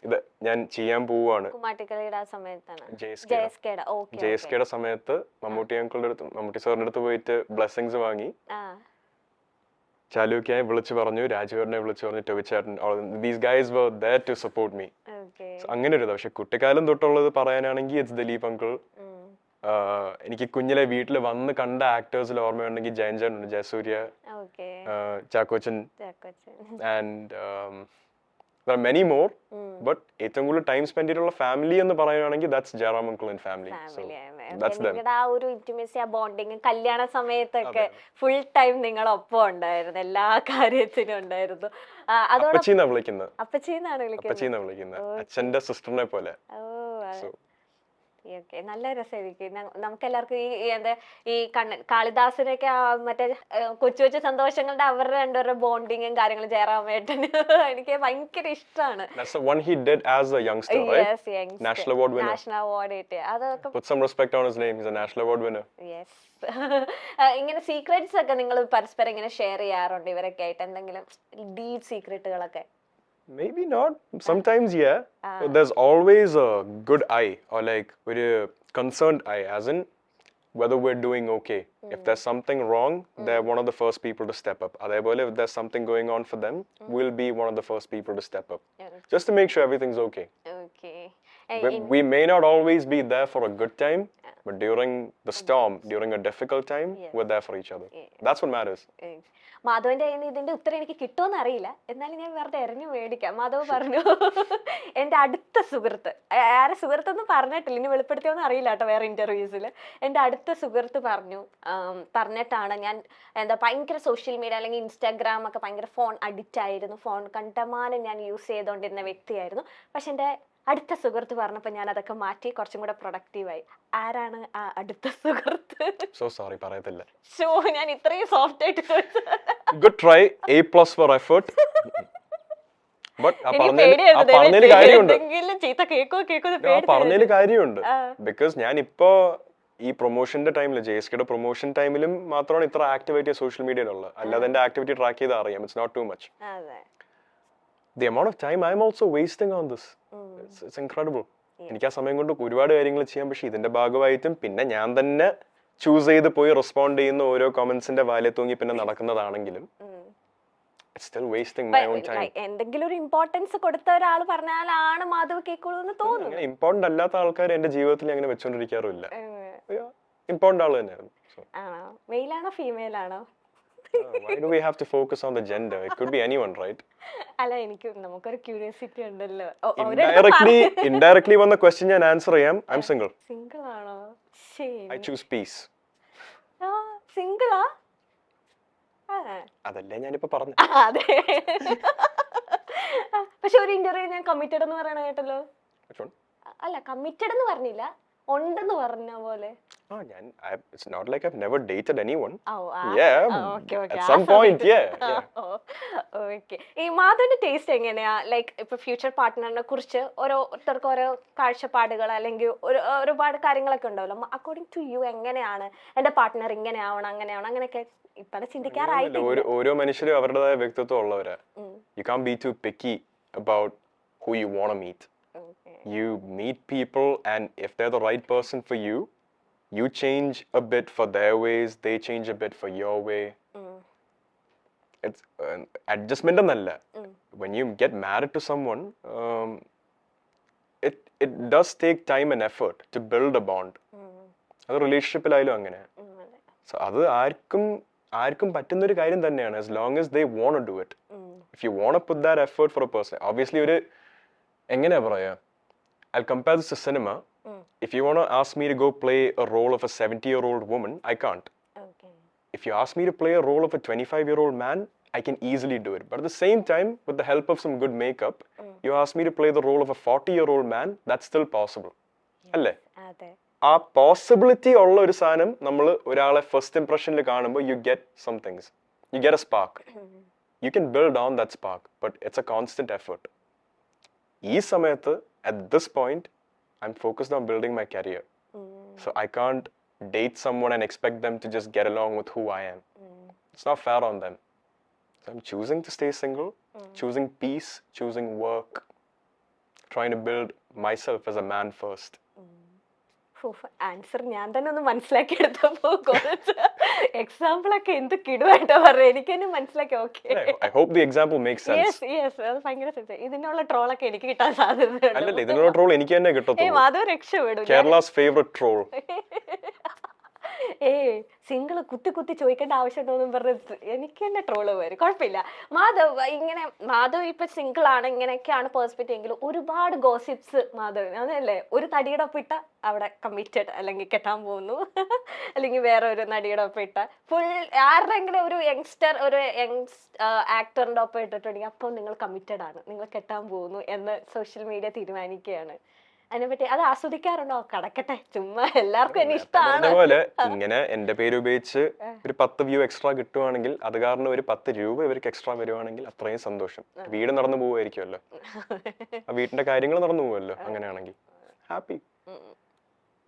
ഇത് ഞാൻ ചെയ്യാൻ പോവുകയാണ് JSKയുടെ സമയത്ത് മമ്മൂട്ടി അങ്കിളുടെ അടുത്ത്, മമ്മൂട്ടി സാറിന്റെ അടുത്ത് പോയിട്ട് ബ്ലെസ്സിങ്സ് വാങ്ങി. ചാലൂക്കിയായി വിളിച്ചു പറഞ്ഞു, രാജുവേട്ടനെ വിളിച്ചു പറഞ്ഞു, ടോവിച്ചേട്ടൻ, these guys were there to support me. അങ്ങനെ ഒരു ഇത്. പക്ഷെ കുട്ടിക്കാലം തൊട്ടുള്ളത് പറയാനാണെങ്കിൽ ഇറ്റ്സ് ദിലീപ് അങ്കിൾ. എനിക്ക് കുഞ്ഞിലെ വീട്ടിൽ വന്ന് കണ്ട ആക്ടേഴ്സിൽ ഓർമ്മയുണ്ടെങ്കിൽ Jayan, Jayasurya, Chackochan and there are many more, but ഏറ്റവും കൂടുതൽ ടൈം സ്പെൻഡ് ചെയ്തിട്ടുള്ള ഫാമിലി എന്ന് പറയുകയാണെങ്കിൽ that's Jayaram uncle and family. So that's them. ആ ഒരു ഇന്റിമസി, ആ ബോണ്ടിങ് കല്യാണ സമയത്തൊക്കെ ഫുൾ ടൈം നിങ്ങളൊപ്പം ഉണ്ടായിരുന്നു, എല്ലാ കാര്യത്തിനും ഉണ്ടായിരുന്നു. അപ്പച്ചിന്നാണ് വിളിക്കുന്നത്. അപ്പച്ചിന്നാണ് വിളിക്കുന്നത്, അച്ഛന്റെ സിസ്റ്ററിനെ പോലെ. നല്ല രസമായിരിക്കും. നമുക്കെല്ലാവർക്കും ഈ എന്താ ഈ കാളിദാസിനൊക്കെ മറ്റേ കൊച്ചു കൊച്ചു സന്തോഷങ്ങളുടെ അവരുടെ രണ്ടുപേരുടെ ബോണ്ടിങ്ങും കാര്യങ്ങളും ജയറാമേട്ടന് എനിക്ക് ഭയങ്കര ഇഷ്ടമാണ്. നാഷണൽ അവാർഡ് കിട്ടിയ അതൊക്കെ ഇങ്ങനെ സീക്രറ്റ്സ് ഒക്കെ നിങ്ങൾ പരസ്പരം ഇങ്ങനെ ഷെയർ ചെയ്യാറുണ്ട് ഇവരൊക്കെ ആയിട്ട്, എന്തെങ്കിലും deep സീക്രട്ടുകളൊക്കെ? Maybe not. Sometimes, yeah. There's always a good eye or like a concerned eye, as in whether we're doing okay. If there's something wrong, they're one of the first people to step up. Adebole, if there's something going on for them, we'll be one of the first people to step up. Just to make sure everything's okay. Okay. We may not always be there for a good time, but during the storm, during a difficult time, we're there for each other. That's what matters. മാധവന്റെ കയ്യിൽ നിന്ന് ഇതിന്റെ ഉത്തരം എനിക്ക് കിട്ടുമെന്ന് അറിയില്ല, എന്നാലും ഞാൻ വെറുതെ എറിഞ്ഞു മേടിക്കാം. മാധവ് പറഞ്ഞു എൻ്റെ അടുത്ത സുഹൃത്ത്, ആരെ സുഹൃത്തൊന്നും പറഞ്ഞിട്ടില്ല, ഇനി വെളിപ്പെടുത്തിയോന്ന് അറിയില്ല കേട്ടോ വേറെ ഇന്റർവ്യൂസിൽ. എൻ്റെ അടുത്ത സുഹൃത്ത് പറഞ്ഞിട്ടാണ് ഞാൻ ഭയങ്കര സോഷ്യൽ മീഡിയ അല്ലെങ്കിൽ ഇൻസ്റ്റാഗ്രാം ഒക്കെ ഭയങ്കര ഫോൺ അഡിക്റ്റ് ആയിരുന്നു, ഫോൺ കണ്ടമാനം ഞാൻ യൂസ് ചെയ്തുകൊണ്ടിരുന്ന വ്യക്തിയായിരുന്നു. പക്ഷെ എൻ്റെ അടുത്ത സുഹൃത്ത് പറഞ്ഞപ്പോൾ ഞാൻ അതൊക്കെ മാറ്റി കുറച്ചും കൂടെ പ്രൊഡക്റ്റീവായി. ആരാണ് ആ അടുത്ത സുഹൃത്ത്? So sorry, പറയത്തില്ല. ഷോ, ഞാൻ ഇത്രയും സോഫ്റ്റ് ആയിട്ട് ചോദിച്ചു. Good try, A+ for effort. But പറഞ്ഞതിൽ കാര്യമുണ്ട്, പറഞ്ഞതിൽ കാര്യമുണ്ട്. ബിക്കോസ് ഞാൻ ഇപ്പോ ഈ പ്രൊമോഷന്റെ ടൈമിൽ, JSKയുടെ പ്രൊമോഷൻ ടൈമിലും മാത്രമാണ് ഇത്ര ആക്ടിവിറ്റി സോഷ്യൽ മീഡിയയിലുള്ളത്. അല്ലാതെ എന്റെ ആക്ടിവിറ്റി ട്രാക്ക് ചെയ്ത് അറിയാം. It's not too much. The amount of time I'm also wasting on this, it's incredible. എനിക്ക് ആ സമയം കൊണ്ട് ഒരുപാട് കാര്യങ്ങൾ ചെയ്യാം. പക്ഷെ ഇതിന്റെ ഭാഗമായിട്ടും പിന്നെ ഞാൻ തന്നെ ചൂസ് ചെയ്ത് പോയി റെസ്പോണ്ട് ചെയ്യുന്ന ഓരോ കമന്റ്സിന്റെ വാലെ തൂങ്ങി പിന്നെ നടക്കുന്നതാണെങ്കിലും it's still wasting my own time. എന്തെങ്കിലും ഒരു ഇമ്പോർട്ടൻസ് കൊടുത്ത ഒരാൾ പറഞ്ഞാലാണ് മാധവ് കേൾക്കുള്ളൂ എന്ന് തോന്നുന്നു. ഇമ്പോർട്ടന്റ് അല്ലാത്ത ആൾക്കാർ എന്റെ ജീവിതത്തിൽ അങ്ങനെ വെച്ചോണ്ടിരിക്കാറില്ല. ഇമ്പോർട്ടന്റ് ആള് തന്നെയായിരുന്നു. മെയിൽ ആണോ ഫീമെയിൽ ആണോ? Why do we have to focus on the gender? It could be anyone, right? അല്ല, നമുക്കൊരു ക്യൂരിയോസിറ്റി ഉണ്ടല്ലോ. Indirectly വന്ന ക്വസ്റ്റ്യൻ ഞാൻ ആൻസർ ചെയ്യാം. I'm single. സിംഗിൾ ആണോ? I choose peace. സിംഗിളാ? അതല്ലേ ഞാനിപ്പോ പറഞ്ഞു. അതെ. പക്ഷെ ഒരു ഇന്റർവ്യൂ ഞാൻ കമ്മിറ്റഡ് എന്ന് പറയണ കേട്ടല്ലോ. അല്ല, കമ്മിറ്റഡ് എന്ന് പറഞ്ഞില്ല, ഉണ്ടെന്ന് പറഞ്ഞ പോലെ. It's not like I've never dated anyone. Okay. At some point, yeah. Okay. ഈ മാധവന്റെ ടേസ്റ്റ് എങ്ങനെയാ? ലൈക്ക് ഇപ്പൊ ഫ്യൂച്ചർ പാർട്ട്ണറിനെ കുറിച്ച് ഓരോരുത്തർക്ക് ഓരോ കാഴ്ചപ്പാടുകൾ അല്ലെങ്കിൽ ഒരുപാട് കാര്യങ്ങളൊക്കെ ഉണ്ടാവല്ലോ. അക്കോർഡിംഗ് ടു യു എങ്ങനെയാണ് എന്റെ പാർട്ട്ണർ ഇങ്ങനെ ആവണം, അങ്ങനെ ആവണം, അങ്ങനെയൊക്കെ ഇപ്പഴ ചിന്തിക്കാറായിട്ടില്ല. ഓരോ മനുഷ്യരും അവരുടേതായ വ്യക്തിത്വം ഉള്ളവരാ. You can't be too picky about who you want to meet. You meet people, and if they're the right person for you, you change a bit for their ways, they change a bit for your way. It's adjustment annalla. When you get married to someone, it does take time and effort to build a bond. അത് റിലേഷൻഷിപ്പിലായാലും അങ്ങനെ. So അത് ആർക്കും പറ്റുന്ന ഒരു കാര്യം തന്നെയാണ്, as long as they want to do it. If you want to put that effort for a person, obviously ഒരു എങ്ങനെയാ പറയാ, I'll compare this to cinema. If you want to ask me to go play a role of a 70-year-old woman, I can't. Okay. If you ask me to play a role of a 25-year-old man, I can easily do it. But at the same time, with the help of some good makeup, you ask me to play the role of a 40-year-old man, that's still possible. അല്ലേ? അതെ. ആ possibility ഉള്ള ഒരു സാധനം നമ്മൾ ഒരാളെ first ഇംപ്രഷനിൽ കാണുമ്പോൾ you get some things. You get a spark. You can build on that spark, but it's a constant effort. ഈ സമയത്ത് at this point, I'm focused on building my career. So I can't date someone and expect them to just get along with who I am. It's not fair on them. So I'm choosing to stay single, choosing peace, choosing work, trying to build myself as a man first. Answer ഞാൻ തന്നെ ഒന്ന് മനസ്സിലാക്കി എടുത്തപ്പോ കുറച്ച് example ഒക്കെ എന്ത് കിടുവായിട്ടാ പറയാ, എനിക്ക് തന്നെ മനസ്സിലാക്കി. Okay, I hope the example makes sense. Yes, അത് ഭയങ്കര സെൻസ്. ഇതിനുള്ള ട്രോളൊക്കെ എനിക്ക് കിട്ടാൻ സാധ്യതയുണ്ട്. അല്ലല്ല, ഇതിനുള്ള ട്രോൾ എനിക്ക് തന്നെ കിട്ടത്തുള്ളൂ. മാധവ് രക്ഷപ്പെടും. Kerala's favorite troll. സിംഗിള് കുത്തി ചോദിക്കേണ്ട ആവശ്യമുണ്ടോന്നും പറഞ്ഞത് എനിക്ക് തന്നെ ട്രോള് വരും. കുഴപ്പമില്ല. മാധവ് ഇപ്പൊ സിംഗിൾ ആണ്, ഇങ്ങനെയൊക്കെയാണ് പേഴ്സ്പെക്റ്റീവ് എങ്കിലും ഒരുപാട് ഗോസിപ്സ് മാധവ് അതല്ലേ. ഒരു തടിയുടെ ഒപ്പിട്ട അവിടെ കമ്മിറ്റഡ്, അല്ലെങ്കിൽ കെട്ടാൻ പോകുന്നു, അല്ലെങ്കിൽ വേറെ ഒരു നടിയുടെ ഒപ്പിട്ട ഫുൾ ആരുടെങ്കിലും ഒരു യങ് ആക്ടറിന്റെ ഒപ്പം ഇട്ടിട്ടുണ്ടെങ്കിൽ അപ്പം നിങ്ങൾ കമ്മിറ്റഡ് ആണ്, നിങ്ങൾ കെട്ടാൻ പോകുന്നു എന്ന് സോഷ്യൽ മീഡിയ തീരുമാനിക്കുകയാണ്. അതിനെപ്പറ്റി അത് ആസ്വദിക്കാറുണ്ടോ? കടക്കട്ടെ, ചുമ്മാ എല്ലാവർക്കും എന്നെ ഇഷ്ടമാണ്. അതുപോലെ ഇങ്ങനെ എന്റെ പേര് ഉപയോഗിച്ച് ഒരു 10 വ്യൂ എക്സ്ട്രാ കിട്ടുവാണെങ്കിൽ അത് കാരണം ഒരു 10 രൂപ ഇവർക്ക് എക്സ്ട്രാ വരുവാണെങ്കിൽ അത്രയും സന്തോഷം. വീട് നടന്നു പോവുമായിരിക്കുമല്ലോ, ആ വീട്ടിന്റെ കാര്യങ്ങൾ നടന്നു പോവല്ലോ. അങ്ങനെയാണെങ്കിൽ ഹാപ്പി.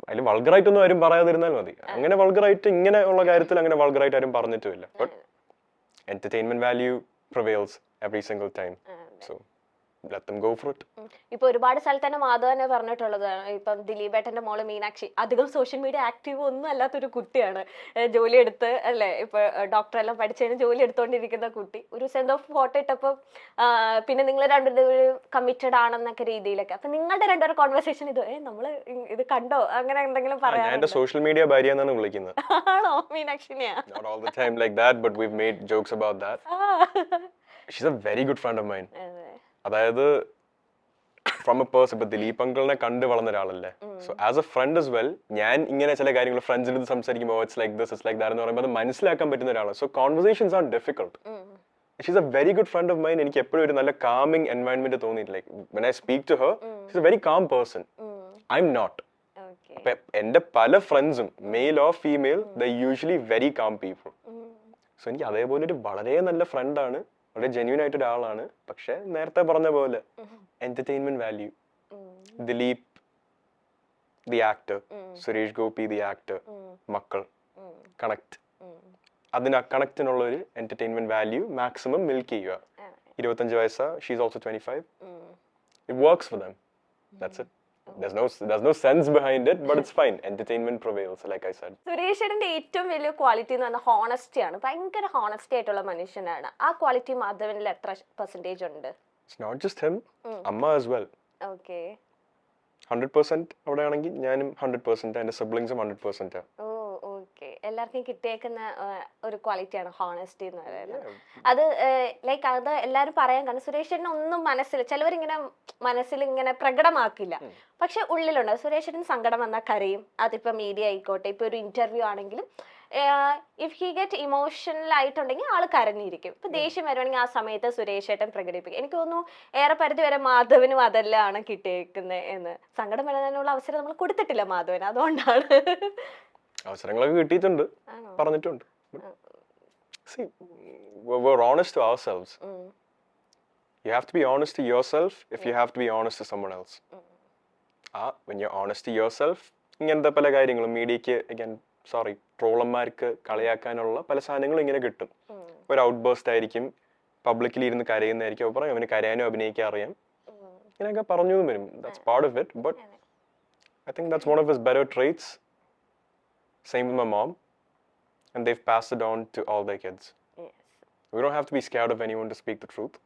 അതിൽ വൾഗറായിട്ടൊന്നും ആരും പറയാതിരുന്നാൽ മതി. അങ്ങനെ വൾഗറായിട്ട് ഇങ്ങനെ ഉള്ള കാര്യത്തിൽ അങ്ങനെ വൾഗറായിട്ട് ആരും പറഞ്ഞിട്ടുമില്ല. But entertainment value prevails every single time. So let them go for it. ഇപ്പൊ ഒരുപാട് സ്ഥലത്ത് തന്നെ മാധവ് തന്നെ പറഞ്ഞിട്ടുള്ളത്, ഇപ്പം ദിലീപേട്ടന്റെ മോള് മീനാക്ഷി അധികം സോഷ്യൽ മീഡിയ ആക്റ്റീവ് ഒന്നും അല്ലാത്തൊരു കുട്ടിയാണ്. ജോലി എടുത്ത് അല്ലെ, ഇപ്പൊ ഡോക്ടർ എല്ലാം പഠിച്ചതിന് ജോലി എടുത്തോണ്ടിരിക്കുന്ന കുട്ടി ഒരു സെൻഡ് ഓഫ് ഫോട്ടോ ഇട്ടപ്പോ പിന്നെ നിങ്ങൾ രണ്ടുപേരും കമ്മിറ്റഡ് ആണെന്നൊക്കെ രീതിയിലൊക്കെ. അപ്പൊ നിങ്ങളുടെ രണ്ടുപേരും കോൺവെർസേഷൻ ഇത് നമ്മള് ഇത് കണ്ടോ അങ്ങനെ എന്തെങ്കിലും ഞാൻ എന്റെ സോഷ്യൽ മീഡിയ ഭാര്യ എന്നാണ് വിളിക്കുന്നത്. ആണോ? മീനാക്ഷിനെയാ? Not all the time like that, but we've made jokes about that. She's a very good friend of mine. അതായത് ഫ്രം എ പേഴ്സൺ, ഇപ്പൊ ദിലീപ് അങ്കിളിനെ കണ്ട് വളർന്ന ഒരാളല്ലേ, so as a friend as well ഞാൻ ഇങ്ങനെ ചില കാര്യങ്ങൾ ഫ്രണ്ട്സിൽ ഇത് സംസാരിക്കുമ്പോൾ it's like this, it's like that എന്ന് പറയുമ്പോൾ അത് മനസ്സിലാക്കാൻ പറ്റുന്ന ഒരാളാണ്. So conversations are difficult. She's a very good friend of mine. എനിക്ക് എപ്പോഴും ഒരു നല്ല കാമിങ് എൻവയോൺമെന്റ് തോന്നിയിട്ട്, like when I speak to her she's a very calm person. I'm not. അപ്പൊ എന്റെ പല ഫ്രണ്ട്സും male or female the usually very calm people. So എനിക്ക് അതേപോലെ ഒരു വളരെ നല്ല ഫ്രണ്ടാണ്, വളരെ ജെന്യൂൻ ആയിട്ട് ഒരാളാണ്. പക്ഷെ നേരത്തെ പറഞ്ഞ പോലെ entertainment value, Dileep the actor, Suresh Gopi the actor, മക്കൾ, കണക്ട്, അതിന് കണക്റ്റിനുള്ള ഒരു എന്റർടൈൻമെന്റ് വാല്യൂ മാക്സിമം മിൽക്ക് ചെയ്യുക. 25 വയസ്സാ, she's also 25. It works for them. That's it. There's no sense behind it, but it's fine. Entertainment prevails, like I said. സുരേഷിന്റെ ഏറ്റവും വലിയ quality എന്ന് പറഞ്ഞാൽ ഹോണസ്റ്റി ആണ്. ഭയങ്കര ഹോണസ്റ്റി ആയിട്ടുള്ള മനുഷ്യനാണ്. ആ ക്വാളിറ്റി മാധവനിൽ എത്ര പെർസെന്റേജ് ഉണ്ട്? It's not just him, Amma as well. Okay. 100% അവിടെ ആണെങ്കിൽ ഞാനും 100%, എന്റെ സിബ്ലിങ്സും 100%. ഓക്കെ. എല്ലാവർക്കും കിട്ടിയേക്കുന്ന ഒരു ക്വാളിറ്റിയാണ് ഹോണസ്റ്റി എന്ന് പറയുന്നത്. അത് ലൈക്ക് അത് എല്ലാവരും പറയാൻ കാരണം സുരേഷിന് ഒന്നും മനസ്സിൽ, ചിലവരിങ്ങനെ മനസ്സിൽ ഇങ്ങനെ പ്രകടമാക്കില്ല, പക്ഷെ ഉള്ളിലുണ്ട്. സുരേഷിന് സങ്കടം വന്നാൽ കരയും. അതിപ്പോ മീഡിയ ആയിക്കോട്ടെ, ഇപ്പൊ ഒരു ഇന്റർവ്യൂ ആണെങ്കിലും ഇഫ് ഹി ഗെറ്റ് ഇമോഷണൽ ആയിട്ടുണ്ടെങ്കിൽ ആള് കരഞ്ഞിരിക്കും. ഇപ്പൊ ദേഷ്യം വരുവാണെങ്കിൽ ആ സമയത്ത് സുരേഷ് ഏട്ടൻ പ്രകടിപ്പിക്കും. എനിക്ക് തോന്നുന്നു ഏറെ പരിധി വരെ മാധവനും അതെല്ലാം കിട്ടിയേക്കുന്നത് എന്ന്. സങ്കടം വരുന്നതിനുള്ള അവസരം നമ്മൾ കൊടുത്തിട്ടില്ല മാധവന്, അതുകൊണ്ടാണ്. അവസരങ്ങളൊക്കെ കിട്ടിയിട്ടുണ്ട്, പറഞ്ഞിട്ടുണ്ട്. See, we're honest to ourselves. You have to be honest to yourself if you have to be honest to someone else. When you're honest to yourself, ഇങ്ങനത്തെ പല കാര്യങ്ങളും മീഡിയക്ക്, again സോറി, ട്രോളന്മാർക്ക് കളിയാക്കാനുള്ള പല സാധനങ്ങളും ഇങ്ങനെ കിട്ടും. ഒരു ഔട്ട് ബേസ്റ്റ് ആയിരിക്കും, പബ്ലിക്കലി ഇരുന്ന് കരയുന്നതായിരിക്കും. അപ്പോൾ പറയും അവന് കരയാനും അഭിനയിക്കാൻ അറിയാം, ഇങ്ങനെയൊക്കെ പറഞ്ഞു വരും. That's part of it, but I think that's one of his better traits. Same with my mom, and they've passed it on to all their kids. Yes. We don't have to be scared of anyone to speak the truth.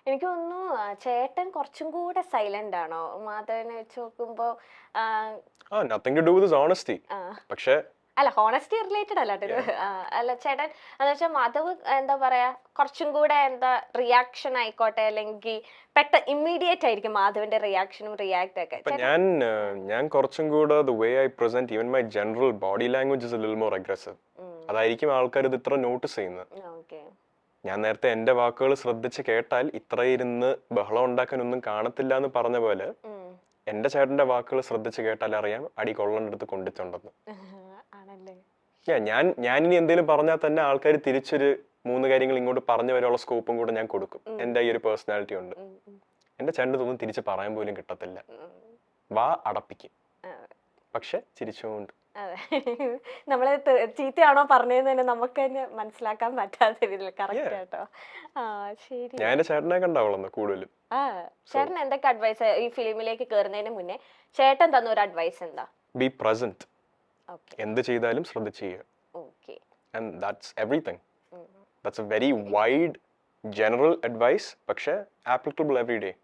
എനിക്ക് തോന്നുന്നു ചേട്ടൻ കുറച്ചും കൂടെ silent ആണോ മാധവനെ വെച്ച് നോക്കുമ്പോ? Nothing to do with his honesty. പക്ഷേ അല്ല, ഹോണസ്റ്റി റിലേറ്റഡ് അല്ല. അല്ല ചേട്ടൻ എന്ന് വെച്ചാൽ മാധവ് എന്താ പറയാ, കുറച്ചും കൂടെ എന്താ റിയാക്ഷൻ ആയിക്കോട്ടെ, അല്ലെങ്കിൽ ഇമ്മീഡിയറ്റ് ആയിരിക്കും മാധവന്റെ റിയാക്ഷനും റിയാക്ട് ഒക്കെ. ഞാൻ കുറച്ചും കൂടെ the way I present, even my general body language is a little more aggressive. അതായിരിക്കും ആൾക്കാർ ഇത് ഇത്ര നോട്ടീസ് ചെയ്യുന്നത്. ഞാൻ നേരത്തെ എന്റെ വാക്കുകൾ ശ്രദ്ധിച്ച് കേട്ടാൽ ഇത്ര ഇരുന്ന് ബഹളം ഉണ്ടാക്കാൻ ഒന്നും കാണത്തില്ല എന്ന് പറഞ്ഞ പോലെ, എന്റെ ചേട്ടന്റെ വാക്കുകൾ ശ്രദ്ധിച്ച് കേട്ടാൽ അറിയാം അടി കൊള്ളണ്ടെടുത്ത് കൊണ്ടിട്ടുണ്ടെന്ന്. ഞാൻ ഇനി എന്തെങ്കിലും പറഞ്ഞാൽ തന്നെ ആൾക്കാർ തിരിച്ചൊരു 3 കാര്യങ്ങൾ ഇങ്ങോട്ട് പറഞ്ഞു വരാനുള്ള സ്കോപ്പും കൂടെ ഞാൻ കൊടുക്കും. എന്റെ ഈ ഒരു പേഴ്സണാലിറ്റി ഉണ്ട്. എന്റെ ചേട്ടൻ തോന്നും തിരിച്ച് പറയാൻ പോലും കിട്ടത്തില്ല, വാ അടപ്പിക്കും, പക്ഷെ ചിരിച്ചുകൊണ്ട്. നമ്മള് ചീത്തയാണോ പറഞ്ഞതെന്ന് തന്നെ നമുക്ക് തന്നെ മനസ്സിലാക്കാൻ പറ്റാത്ത രീതിയിൽ കറക്റ്റ് ആട്ടോ. ശരി. ഞാൻ എന്റെ ചേട്ടനെ കണ്ടാവളന്ന് കൂടുതലും. ചേട്ടൻ എന്തൊക്കെ അഡ്വൈസ് ഈ ഫിലിമിലേക്ക് കയറുന്നതിന് മുന്നേ ചേട്ടൻ തന്ന ഒരു അഡ്വൈസ് എന്താ? B present. എന്ത് ചെയ്താലും ശ്രദ്ധിച്ച് ചെയ്യുക. And that's everything. That's a very wide general advice, പക്ഷെ applicable every day.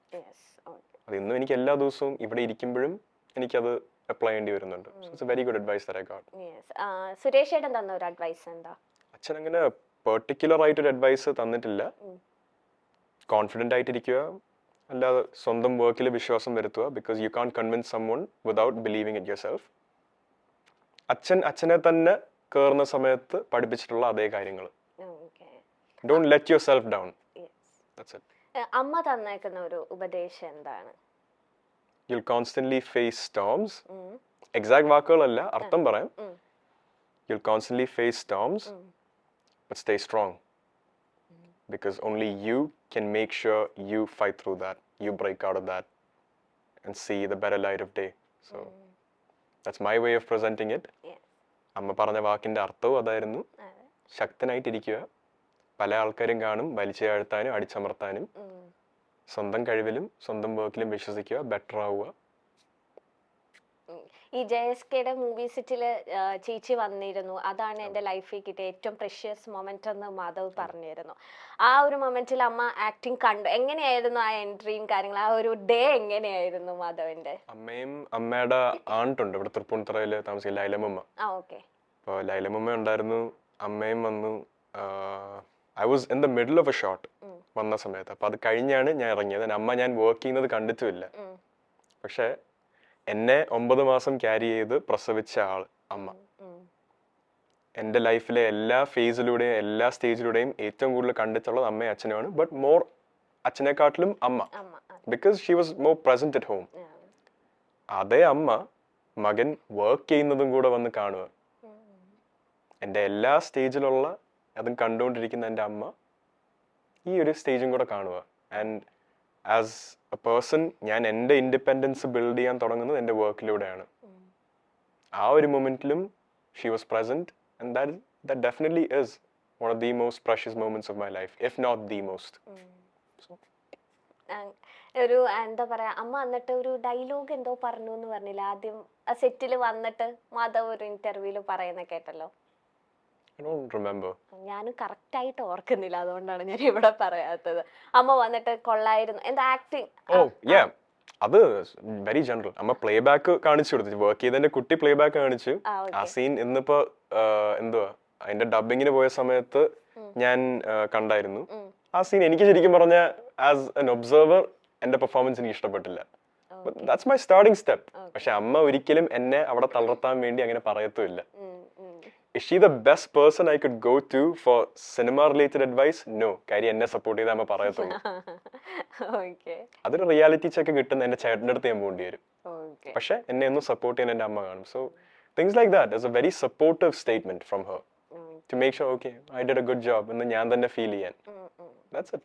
അത് ഇന്നും എനിക്ക് എല്ലാ ദിവസവും ഇവിടെ ഇരിക്കുമ്പോഴും എനിക്കത് അപ്ലൈ ചെയ്യേണ്ടി വരുന്നുണ്ട്. So it's a very good advice that I got. Suresh ഏട്ടൻ തന്ന ഒരു അഡ്വൈസ് എന്താ? അച്ഛൻ അങ്ങനെ പെർട്ടിക്കുലർ ആയിട്ടൊരു അഡ്വൈസ് തന്നിട്ടില്ല. കോൺഫിഡന്റ് ആയിട്ടിരിക്കുക, അല്ലാതെ സ്വന്തം വർക്കിൽ വിശ്വാസം വരുത്തുക. Because you can't convince someone without believing it yourself. അച്ഛനെ തന്നെ കേറുന്ന സമയത്ത് പഠിപ്പിച്ചിട്ടുള്ള അതേ കാര്യങ്ങൾ. Don't let yourself down. That's it. അമ്മ തന്നേക്കുന്ന ഒരു ഉപദേശം എന്താണ്? You'll constantly face storms. Exact വാക്കുകളല്ല, അർത്ഥം പറയാം. You'll constantly face storms, but stay strong. Because only you can make sure you fight through that. You break out of that and see the better light of day. So that's my way of presenting it. അമ്മ പറഞ്ഞ വാക്കിന്റെ അർത്ഥവും അതായിരുന്നു, ശക്തനായിട്ടിരിക്കുക, പല ആൾക്കാരും കാണും വലിച്ചു താഴ്ത്താനും അടിച്ചമർത്താനും. സ്വന്തം കഴിവിലും സ്വന്തം വർക്കിലും വിശ്വസിക്കുക, ബെറ്റർ ആവുക. ഈ JSKയുടെ മൂവി സെറ്റില് ചേച്ചി വന്നിരുന്നു, അതാണ് എൻ്റെ ലൈഫിൽ കിട്ടിയ ഏറ്റവും പ്രഷ്യസ് മൊമെന്റ് എന്ന് മാധവ് പറഞ്ഞിരുന്നു. ആ ഒരു മൊമെന്റിൽ അമ്മ ആക്ടിങ് കണ്ടു. എങ്ങനെയായിരുന്നു ആ എൻട്രിയും കാര്യങ്ങളും, ആ ഒരു ഡേ എങ്ങനെയായിരുന്നു മാധവിന്റെ? അമ്മയും അമ്മയുടെ ആണ്ടുണ്ട് ഇവിടെ തൃപ്പൂണിത്തുറയിൽ താമസിക്കുന്ന ലൈലമ്മ. ഓക്കെ. അപ്പോൾ ലൈലമ്മ ഉണ്ടായിരുന്നു, അമ്മയും വന്നു. I was in the middle of A shot വന്ന സമയത്ത്. അപ്പോൾ അത് കഴിഞ്ഞാണ് ഞാൻ ഇറങ്ങിയത്. അമ്മ ഞാൻ വർക്ക് ചെയ്യുന്നത് കണ്ടിട്ടുമില്ല. പക്ഷെ എന്നെ 9 മാസം ക്യാരി ചെയ്ത് പ്രസവിച്ച ആൾ അമ്മ. എൻ്റെ ലൈഫിലെ എല്ലാ ഫേസിലൂടെയും എല്ലാ സ്റ്റേജിലൂടെയും ഏറ്റവും കൂടുതൽ കണ്ടിട്ടുള്ളത് അമ്മയും അച്ഛനുമാണ്. ബട്ട് മോർ അച്ഛനെക്കാട്ടിലും അമ്മ, because she was more present at home. അതേ അമ്മ മകൻ വർക്ക് ചെയ്യുന്നതും കൂടെ വന്ന് കാണുക. എൻ്റെ എല്ലാ സ്റ്റേജിലുള്ള അതും കണ്ടുകൊണ്ടിരിക്കുന്ന എൻ്റെ അമ്മ ഈ ഒരു സ്റ്റേജും കൂടെ കാണുക. ആൻഡ് ആസ് എ പേഴ്സൺ ഞാൻ എൻ്റെ ഇൻഡിപെൻഡൻസ് ബിൽഡ് ചെയ്യാൻ തുടങ്ങുന്നത് എൻ്റെ വർക്കിലൂടെയാണ്. ആ ഒരു മൊമെന്റിലും she was present. And that definitely is one of the most precious moments of my life, if not the most. ഒരു എന്താ പറയാ, അമ്മ എന്നിട്ട് ഒരു ഡയലോഗ് എന്തോ പറഞ്ഞു എന്ന് പറഞ്ഞില്ല ആദ്യം സെറ്റിൽ വന്നിട്ട് മാധവ് ഒരു ഇന്റർവ്യൂല് പറയുന്ന കേട്ടല്ലോ? I don't remember. ഞാനും കറക്റ്റ് ആയിട്ട് ഓർക്കുന്നില്ല, അതുകൊണ്ടാണ് ഞാൻ ഇവിടെ പറയാത്തത്. അമ്മ വന്നിട്ട് കൊള്ളായിരുന്നു, എന്താ ആക്ടിങ്. അത് വെരി ജനറൽ. അമ്മ പ്ലേ ബാക്ക് കാണിച്ചു കൊടുത്തു, വർക്ക് ചെയ്തതിന്റെ കുട്ടി പ്ലേ ബാക്ക് കാണിച്ചു. ആ സീൻ ഇന്നിപ്പോ എന്തുവാ അതിന്റെ ഡബിങ്ങിന് പോയ സമയത്ത് ഞാൻ കണ്ടായിരുന്നു. ആ സീൻ എനിക്ക് ശരിക്കും പറഞ്ഞ ആസ് എൻ ഒബ്സർവർ എന്റെ പെർഫോമൻസ് എനിക്ക് ഇഷ്ടപ്പെട്ടില്ല. That's my starting step. പക്ഷെ അമ്മ ഒരിക്കലും എന്നെ അവിടെ തളർത്താൻ വേണ്ടി അങ്ങനെ പറയത്തുമില്ല. Is she the best person I could go to for cinema related advice? No. കാര്യം എന്നെ സപ്പോർട്ട് ചെയ്താൽ അമ്മ പറയത്തുള്ളൂ. അതൊരു റിയാലിറ്റി ചെക്ക് കിട്ടുന്ന എന്റെ ചേട്ടൻ്റെ അടുത്ത് ഞാൻ പോകേണ്ടി വരും. പക്ഷെ എന്നെ ഒന്നും സപ്പോർട്ട് ചെയ്യാൻ എന്റെ അമ്മ കാണും. So things like that is a very supportive statement from her to make sure okay I did a good job എന്ന് ഞാൻ തന്നെ ഫീൽ ചെയ്യാൻ. That's it.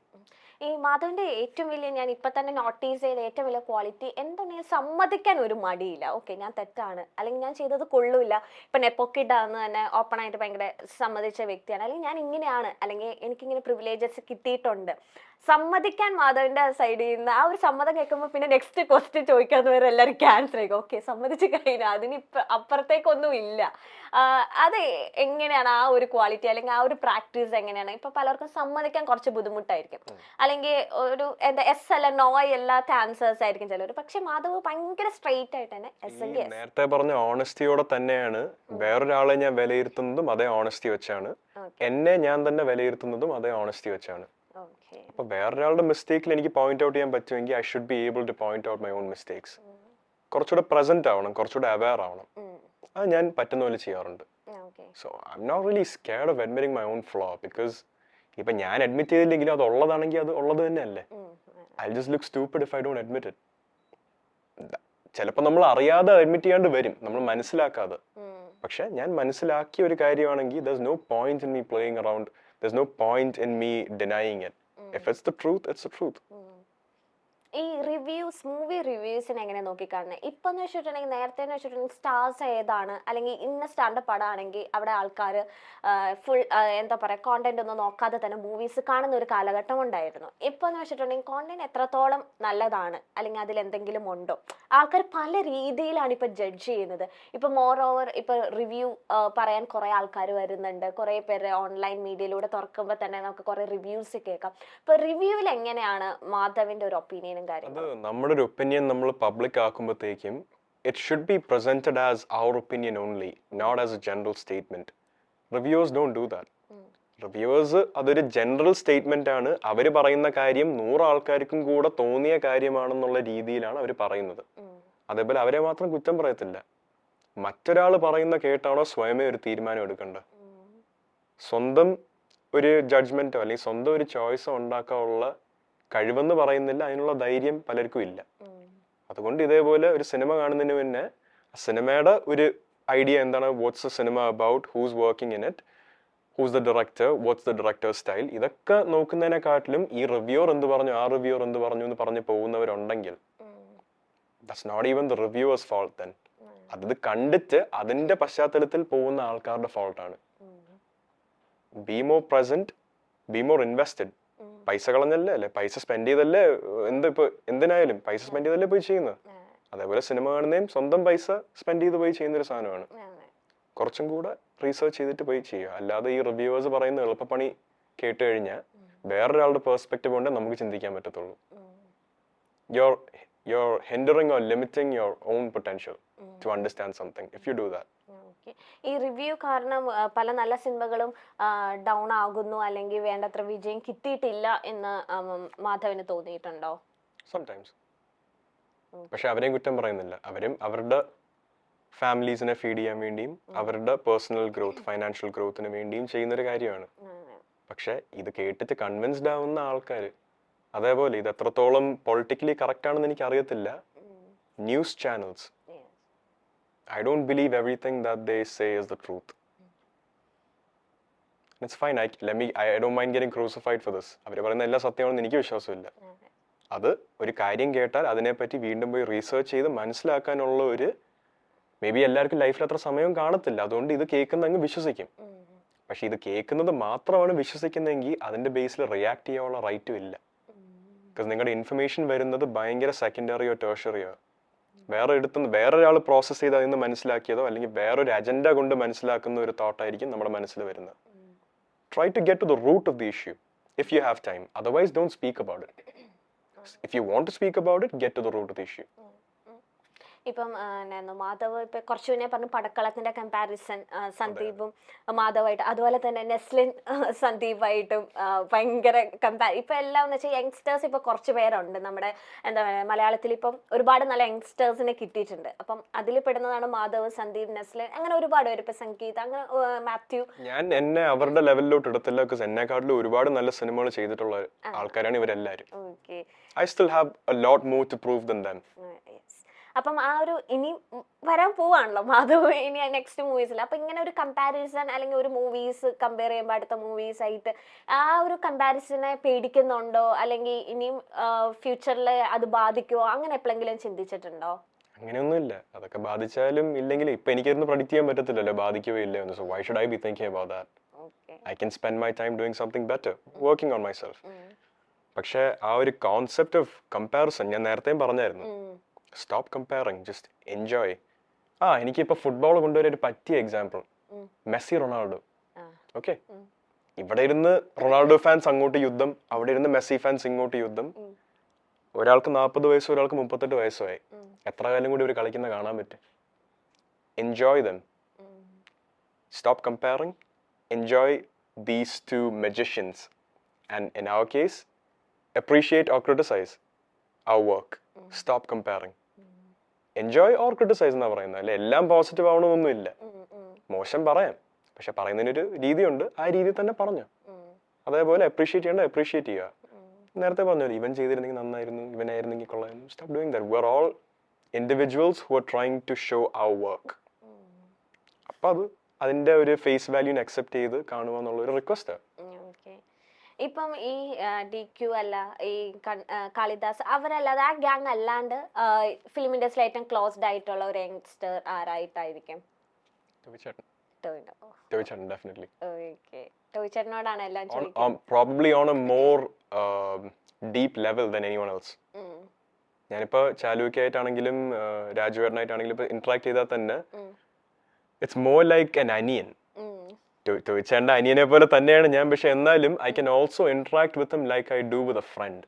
ഈ മാധവന്റെ ഏറ്റവും വലിയ, ഞാൻ ഇപ്പൊ തന്നെ നോട്ടീസ് ചെയ്ത ഏറ്റവും വലിയ ക്വാളിറ്റി എന്താണെങ്കിൽ സമ്മതിക്കാൻ ഒരു മടിയില്ല. ഓക്കെ ഞാൻ തെറ്റാണ്, അല്ലെങ്കിൽ ഞാൻ ചെയ്തത് കൊള്ളൂല്ല. ഇപ്പൊ നെപ്പോക്കിഡാന്ന് തന്നെ ഓപ്പൺ ആയിട്ട് ഭയങ്കര സമ്മതിച്ച വ്യക്തിയാണ്, അല്ലെങ്കിൽ ഞാൻ ഇങ്ങനെയാണ്, അല്ലെങ്കിൽ എനിക്കിങ്ങനെ പ്രിവിലേജസ് കിട്ടിയിട്ടുണ്ട്. സമ്മതിക്കാൻ മാധവന്റെ സൈഡിൽ നിന്ന് ആ ഒരു സമ്മതം കേൾക്കുമ്പോൾ പിന്നെ നെക്സ്റ്റ് ക്വസ്റ്റ്യൻ ചോദിക്കാന്ന് വരെ എല്ലാവരും ക്യാൻസർ ആയിരിക്കും. ഓക്കെ സമ്മതിച്ച് കഴിഞ്ഞാൽ അതിന് അപ്പുറത്തേക്കൊന്നും ഇല്ല. അത് എങ്ങനെയാണ് ആ ഒരു ക്വാളിറ്റി, അല്ലെങ്കിൽ ആ ഒരു പ്രാക്ടീസ് എങ്ങനെയാണ്? ഇപ്പൊ പലർക്കും സമ്മതിക്കാൻ കുറച്ച് ബുദ്ധിമുട്ടായിരിക്കും, അല്ലെങ്കിൽ ഒരു എന്താ എസ് അല്ല നോ എല്ലാത്ത ആൻസേഴ്സ് ആയിരിക്കും ചിലർ. പക്ഷെ മാധവ് ഭയങ്കര സ്ട്രെയിറ്റ് ആയിട്ട് തന്നെ നേരത്തെ പറഞ്ഞ ഓണസ്റ്റിയോടെ തന്നെയാണ് വേറൊരാളെ ഞാൻ വിലയിരുത്തുന്നതും അതേ ഓണസ്റ്റി വെച്ചാണ്, എന്നെ ഞാൻ തന്നെ വിലയിരുത്തുന്നതും അതേ ഓണസ്റ്റി വെച്ചാണ്. അപ്പൊ വേറൊരാളുടെ മിസ്റ്റേക്കിൽ എനിക്ക് പോയിന്റ് ഔട്ട് ചെയ്യാൻ പറ്റുമെങ്കിൽ I should be able to point out my own mistakes. കുറച്ചുകൂടെ പ്രസന്റ് ആവണം, കുറച്ചുകൂടെ അവെയർ ആവണം. അത് ഞാൻ പറ്റുന്ന പോലെ ചെയ്യാറുണ്ട്. So I'm not really scared of admitting my own flaw, because ഇപ്പൊ ഞാൻ അഡ്മിറ്റ് ചെയ്തില്ലെങ്കിലും അത് ഉള്ളതാണെങ്കിൽ അത് ഉള്ളത് തന്നെയല്ലേ. I just look stupid if I don't admit it. ചിലപ്പോൾ നമ്മൾ അറിയാതെ അഡ്മിറ്റ് ചെയ്യാണ്ട് വരും, നമ്മൾ മനസ്സിലാക്കാതെ. പക്ഷെ ഞാൻ മനസ്സിലാക്കിയ ഒരു കാര്യമാണെങ്കിൽ there's no point in me playing around, there's no point in me denying it. If it's the truth, it's the truth. ഈ റിവ്യൂസ്, മൂവി റിവ്യൂസിന് എങ്ങനെ നോക്കിക്കാണുന്നത്? ഇപ്പൊ എന്ന് വെച്ചിട്ടുണ്ടെങ്കിൽ നേരത്തെ എന്ന് വെച്ചിട്ടുണ്ടെങ്കിൽ സ്റ്റാർസ് ഏതാണ്, അല്ലെങ്കിൽ ഇന്ന സ്റ്റാൻഡപ്പ് പടമാണെങ്കിൽ അവിടെ ആൾക്കാർ ഫുൾ എന്താ പറയാ കോണ്ടന്റ് ഒന്നും നോക്കാതെ തന്നെ മൂവീസ് കാണുന്ന ഒരു കാലഘട്ടം ഉണ്ടായിരുന്നു. ഇപ്പൊ എന്ന് വെച്ചിട്ടുണ്ടെങ്കിൽ കോണ്ടന്റ് എത്രത്തോളം നല്ലതാണ്, അല്ലെങ്കിൽ അതിൽ എന്തെങ്കിലും ഉണ്ടോ, ആൾക്കാർ പല രീതിയിലാണ് ഇപ്പൊ ജഡ്ജ് ചെയ്യുന്നത്. ഇപ്പൊ മോർ ഓവർ ഇപ്പൊ റിവ്യൂ പറയാൻ കുറെ ആൾക്കാർ വരുന്നുണ്ട്, കുറെ പേര് ഓൺലൈൻ മീഡിയയിലൂടെ തുറക്കുമ്പോൾ തന്നെ നമുക്ക് കുറെ റിവ്യൂസ് കേൾക്കാം. ഇപ്പൊ റിവ്യൂവിൽ എങ്ങനെയാണ് മാധവിന്റെ ഒരു ഒപ്പീനിയൻ? അത് നമ്മുടെ ഒരു ഒപ്പീനിയൻ നമ്മൾ public ആക്കുമ്പോഴത്തേക്കും it should be presented as our opinion only, not as a general statement. Reviewers don't do that. Reviewers അതൊരു ജനറൽ സ്റ്റേറ്റ്മെന്റ് ആണ്. അവർ പറയുന്ന കാര്യം 100 ആൾക്കാർക്കും കൂടെ തോന്നിയ കാര്യമാണെന്നുള്ള രീതിയിലാണ് അവർ പറയുന്നത്. അതേപോലെ അവരെ മാത്രം കുറ്റം പറയത്തില്ല. മറ്റൊരാൾ പറയുന്ന കേട്ടാണോ സ്വയമേ ഒരു തീരുമാനം എടുക്കേണ്ടത്. സ്വന്തം ഒരു ജഡ്ജ്മെന്റോ അല്ലെങ്കിൽ സ്വന്തം ഒരു ചോയ്സോ ഉണ്ടാക്കാനുള്ള കഴിവെന്ന് പറയുന്നില്ല, അതിനുള്ള ധൈര്യം പലർക്കും ഇല്ല. അതുകൊണ്ട് ഇതേപോലെ ഒരു സിനിമ കാണുന്നതിന് മുന്നേ സിനിമയുടെ ഒരു ഐഡിയ എന്താണ്, what's a cinema about, who's working in it, who's the director, what's the director style, ഇതൊക്കെ നോക്കുന്നതിനെക്കാട്ടിലും ഈ റിവ്യൂർ എന്ത് പറഞ്ഞു, ആ റിവ്യൂർ എന്ത് പറഞ്ഞു എന്ന് പറഞ്ഞ് പോകുന്നവരുണ്ടെങ്കിൽ that's not even the reviewers fault then. അത് കണ്ടിട്ട് അതിന്റെ പശ്ചാത്തലത്തിൽ പോകുന്ന ആൾക്കാരുടെ ഫോൾട്ടാണ്. Be more present, be more invested. പൈസ കളഞ്ഞല്ലേ അല്ലേ, പൈസ സ്പെൻഡ് ചെയ്തല്ലേ, എന്തിനായാലും പൈസ സ്പെൻഡ് ചെയ്തല്ലേ പോയി ചെയ്യുന്നത്. അതേപോലെ സിനിമ കാണുന്നതും സ്വന്തം പൈസ സ്പെൻഡ് ചെയ്ത് പോയി ചെയ്യുന്നൊരു സാധനമാണ്. കുറച്ചും കൂടെ റീസെർച്ച് ചെയ്തിട്ട് പോയി ചെയ്യുക. അല്ലാതെ ഈ റിവ്യൂവേഴ്സ് പറയുന്ന എളുപ്പപ്പണി കേട്ട് കഴിഞ്ഞാൽ വേറൊരാളുടെ പെർസ്പെക്റ്റീവ് കൊണ്ട് നമുക്ക് ചിന്തിക്കാൻ പറ്റത്തുള്ളൂ. You're hindering or limiting your own potential to understand something if you do that. ഈ റിവ്യൂ കാരണം പല നല്ല സിനിമകളും ഡൗൺ ആകുന്നു അല്ലെങ്കിൽ വേണ്ടത്ര വിജയം കിട്ടിയിട്ടില്ല എന്ന് മാധവന് തോന്നിയിട്ടുണ്ടോ? സംടൈംസ്. പക്ഷെ അവരെയും കുറ്റം പറയുന്നില്ല. അവരും അവരുടെ ഫാമിലീസിനെ ഫീഡ് ചെയ്യാൻ വേണ്ടിയും അവരുടെ പേഴ്സണൽ ഗ്രോത്ത്, ഫൈനാൻഷ്യൽ ഗ്രോത്തിന് വേണ്ടിയും ചെയ്യുന്നൊരു കാര്യമാണ്. പക്ഷെ ഇത് കേട്ടിട്ട് കൺവിൻസ്ഡ് ആവുന്ന ആൾക്കാർ, അതേപോലെ ഇത് എത്രത്തോളം പൊളിറ്റിക്കലി കറക്റ്റ് ആണെന്ന് എനിക്ക് അറിയത്തില്ല, news channels, I don't believe everything that they say is the truth. It's fine. I don't mind getting crucified for this. അവർ പറയുന്ന എല്ലാ സത്യമാണെന്ന് എനിക്ക് വിശ്വാസമില്ല. അത് ഒരു കാര്യം കേട്ടാൽ അതിനെപ്പറ്റി വീണ്ടും പോയി റീസെർച്ച് ചെയ്ത് മനസ്സിലാക്കാനുള്ള ഒരു, മേ ബി എല്ലാവർക്കും ലൈഫിൽ അത്ര സമയം കാണത്തില്ല, അതുകൊണ്ട് ഇത് കേൾക്കുന്ന അങ്ങ് വിശ്വസിക്കും. പക്ഷെ ഇത് കേൾക്കുന്നത് മാത്രമാണ് വിശ്വസിക്കുന്നതെങ്കിൽ അതിന്റെ ബേസിൽ റിയാക്ട് ചെയ്യാനുള്ള റൈറ്റും ഇല്ല. ബിക്കോസ് നിങ്ങളുടെ ഇൻഫർമേഷൻ വരുന്നത് ഭയങ്കര സെക്കൻഡറിയോ ടേർഷറിയോ, വേറൊരാൾ പ്രോസസ് ചെയ്ത് അതിൽ നിന്ന് മനസ്സിലാക്കിയതോ അല്ലെങ്കിൽ വേറൊരു അജണ്ട കൊണ്ട് മനസ്സിലാക്കുന്ന ഒരു തോട്ടായിരിക്കും നമ്മുടെ മനസ്സിൽ വരുന്നത്. Try to get to the root of the issue if you have time. Otherwise don't speak about it. If you want to speak about it, get to the root of the issue. ഇപ്പം മാധവ് ഇപ്പൊ കുറച്ചു മുന്നേ പറഞ്ഞു പടക്കളത്തിന്റെ comparison സന്ദീപും മാധവായിട്ട്, അതുപോലെ തന്നെ നെസ്ലിൻ സന്ദീപായിട്ടും ഭയങ്കര ഇപ്പൊ എല്ലാം എന്ന് വെച്ചാൽ യങ്സ്റ്റേഴ്സ് ഇപ്പൊ കുറച്ച് പേരുണ്ട് നമ്മുടെ എന്താ പറയുക മലയാളത്തിൽ. ഇപ്പം ഒരുപാട് നല്ല യങ്സ്റ്റേഴ്സിനെ കിട്ടിയിട്ടുണ്ട്. അപ്പം അതിൽ പെടുന്നതാണ് മാധവ്, സന്ദീപ്, നെസ്ലിൻ, അങ്ങനെ ഒരുപാട് പേര്. ഇപ്പൊ സംഗീത, അങ്ങനെ മാത്യു. ഞാൻ എന്നെ അവരുടെ ലെവലിലോട്ട് എടുത്തില്ല. ബിക്കോസ് എന്നെക്കാട്ടിലും ഒരുപാട് നല്ല സിനിമകൾ ചെയ്തിട്ടുള്ള ആൾക്കാരാണ് ഇവരെല്ലാരും. I still have a lot more to prove than them. അപ്പം ആ ഒരു ഇനി വരാൻ പോവാണല്ലോ മാധവ് ഇനി നെക്സ്റ്റ് മൂവീസിൽ. അപ്പൊ ഇങ്ങനെ ഒരു കമ്പാരിസൺ അല്ലെങ്കിൽ ഒരു മൂവീസ് കമ്പയർ ചെയ്യുമ്പോൾ അടുത്ത മൂവീസ് ആയിട്ട് ആ ഒരു കമ്പാരിസനെ പേടിക്കുന്നുണ്ടോ, അല്ലെങ്കിൽ ഇനിയും ഫ്യൂച്ചറിൽ അത് ബാധിക്കുമോ, അങ്ങനെ എപ്പോഴെങ്കിലും ചിന്തിച്ചിട്ടുണ്ടോ? അങ്ങനെയൊന്നുമില്ല. അതൊക്കെ ബാധിച്ചാലും ഇല്ലെങ്കിലും ഇപ്പൊ എനിക്കൊന്നും പ്രഡിക്റ്റ് ചെയ്യാൻ പറ്റത്തില്ലല്ലോ ബാധിക്കുകയോ ഇല്ലയോ. So why should I be thinking about that? I can spend my time doing something better, working on myself. പക്ഷെ ആ ഒരു കോൺസെപ്റ്റ് ഓഫ് കമ്പാരിസൺ ഞാൻ നേരത്തെയും പറഞ്ഞായിരുന്നു. Stop comparing, just enjoy. എനിക്കിപ്പോ ഫുട്ബോൾ കൊണ്ടുവരാൻ ഒരു പറ്റിയ എക്സാമ്പിൾ മെസ്സി, റൊണാൾഡോ. ഓക്കെ, ഇവിടെ ഇരുന്ന് റൊണാൾഡോ ഫാൻസ് അങ്ങോട്ട് യുദ്ധം, അവിടെ ഇരുന്ന് മെസ്സി ഫാൻസ് ഇങ്ങോട്ട് യുദ്ധം. ഒരാൾക്ക് 40 വയസ്സും ഒരാൾക്ക് 38 വയസ്സുമായി. എത്ര കാലം കൂടി ഇവർ കളിക്കുന്ന കാണാൻ പറ്റും? Enjoy dum. Stop comparing, enjoy these two magicians, and in our case appreciate or criticize our work. Stop comparing. Enjoy or criticize എന്നാ പറയുന്നത്. അല്ലെ എല്ലാം പോസിറ്റീവ് ആവണമെന്നൊന്നുമില്ല. മോശം പറയാം, പക്ഷെ പറയുന്നതിനൊരു രീതിയുണ്ട്. ആ രീതിയിൽ തന്നെ പറഞ്ഞു. അതേപോലെ അപ്രീഷിയേറ്റ് ചെയ്യേണ്ട അപ്രീഷിയേറ്റ് ചെയ്യുക. നേരത്തെ പറഞ്ഞല്ലോ, ഇവൻ ചെയ്തിരുന്നെങ്കിൽ നന്നായിരുന്നു, ഇവനായിരുന്നെങ്കിൽ കൊള്ളായിരുന്നു. Stop doing that. We are all individuals who are trying to show our work. അപ്പൊ അത് അതിന്റെ ഒരു ഫേസ് വാല്യൂനെ അക്സെപ്റ്റ് ചെയ്ത് കാണുക എന്നുള്ള ഒരു റിക്വസ്റ്റ്. ഇപ്പം ഈ DQ അല്ല, ഈ കാളിദാസ്, അവരല്ലാതെ ആ ഗ്യാങ് അല്ലാണ്ട് ഫിലിം ഇൻഡസ്ട്രിയിൽ ഏറ്റവും ക്ലോസ്ഡ് ആയിട്ടുള്ള ഒരു യങ്സ്റ്റർ ആരായിട്ടായിരിക്കും? ടോവിച്ചേട്ടനോടാണ് എല്ലാം ചോദിക്കുന്നത്. Probably on a more deep level than anyone else. ഞാനിപ്പോ ചാലുക്കായിട്ടാണെങ്കിലും രാജുവേട്ടനായിട്ടാണെങ്കിലും ഇപ്പൊ ഇന്ററാക്ട് ചെയ്താൽ തന്നെ it's more like an onion. ടോവിച്ചേട്ടൻ്റെ അനിയനെ പോലെ തന്നെയാണ് ഞാൻ. പക്ഷെ എന്നാലും I can also interact with him like I do with a friend.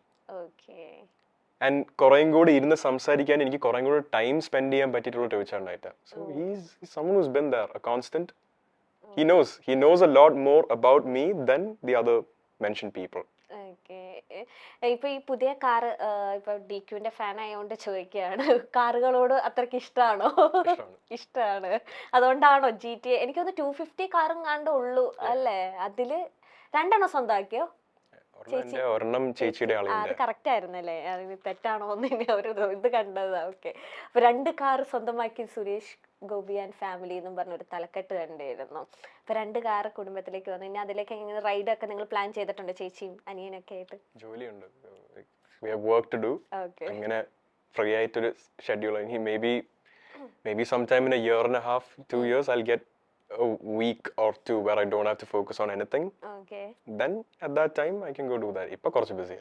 And കുറേയും കൂടി ഇരുന്ന് സംസാരിക്കാൻ എനിക്ക് കുറേയും കൂടി ടൈം സ്പെൻഡ് ചെയ്യാൻ പറ്റിയിട്ടുള്ള ടോവിച്ചേട്ടനായിട്ട്. So he's someone who's been there, a constant. He knows a lot more about me than the other mentioned people. ഇപ്പൊ ഈ പുതിയ കാറ്, ഇപ്പൊ DQന്റെ ഫാൻ ആയതുകൊണ്ട് ചോദിക്കുകയാണ്, കാറുകളോട് അത്രക്ക് ഇഷ്ടമാണോ? ഇഷ്ടമാണ്. അതുകൊണ്ടാണോ GTA? എനിക്കൊന്ന് 250 കാറും കണ്ടേ ഉള്ളൂ അല്ലേ? അതില് 2 സ്വന്തമാക്കിയോ? അത് കറക്റ്റ് ആയിരുന്നല്ലേ? അതിന് തെറ്റാണോ എന്ന് ഒരു ഇത് കണ്ടത്. ഓക്കെ, അപ്പൊ 2 കാർ സ്വന്തമാക്കി സുരേഷ് ഗോപി ആൻഡ് ഫാമിലി എന്നും പറഞ്ഞൊരു തലക്കെട്ട് കണ്ടിരുന്നു. അപ്പൊ 2 കാർ കുടുംബത്തിലേക്ക് വന്നു. ഇനി അതിലേക്ക് ഇങ്ങനെ റൈഡ് ഒക്കെ നിങ്ങൾ പ്ലാൻ ചെയ്തിട്ടുണ്ട് ചേച്ചിയും അനിയനൊക്കെ ആയിട്ട്? ജോലിയുണ്ട്, we have work to do. അങ്ങനെ ഫ്രീ ആയിട്ടൊരു schedule. maybe sometime in a year and a half, 2 years I'll get a week or two where I don't have to focus on anything, okay then at that time I can go do that. ഇപ്പൊ കുറച്ച് busy.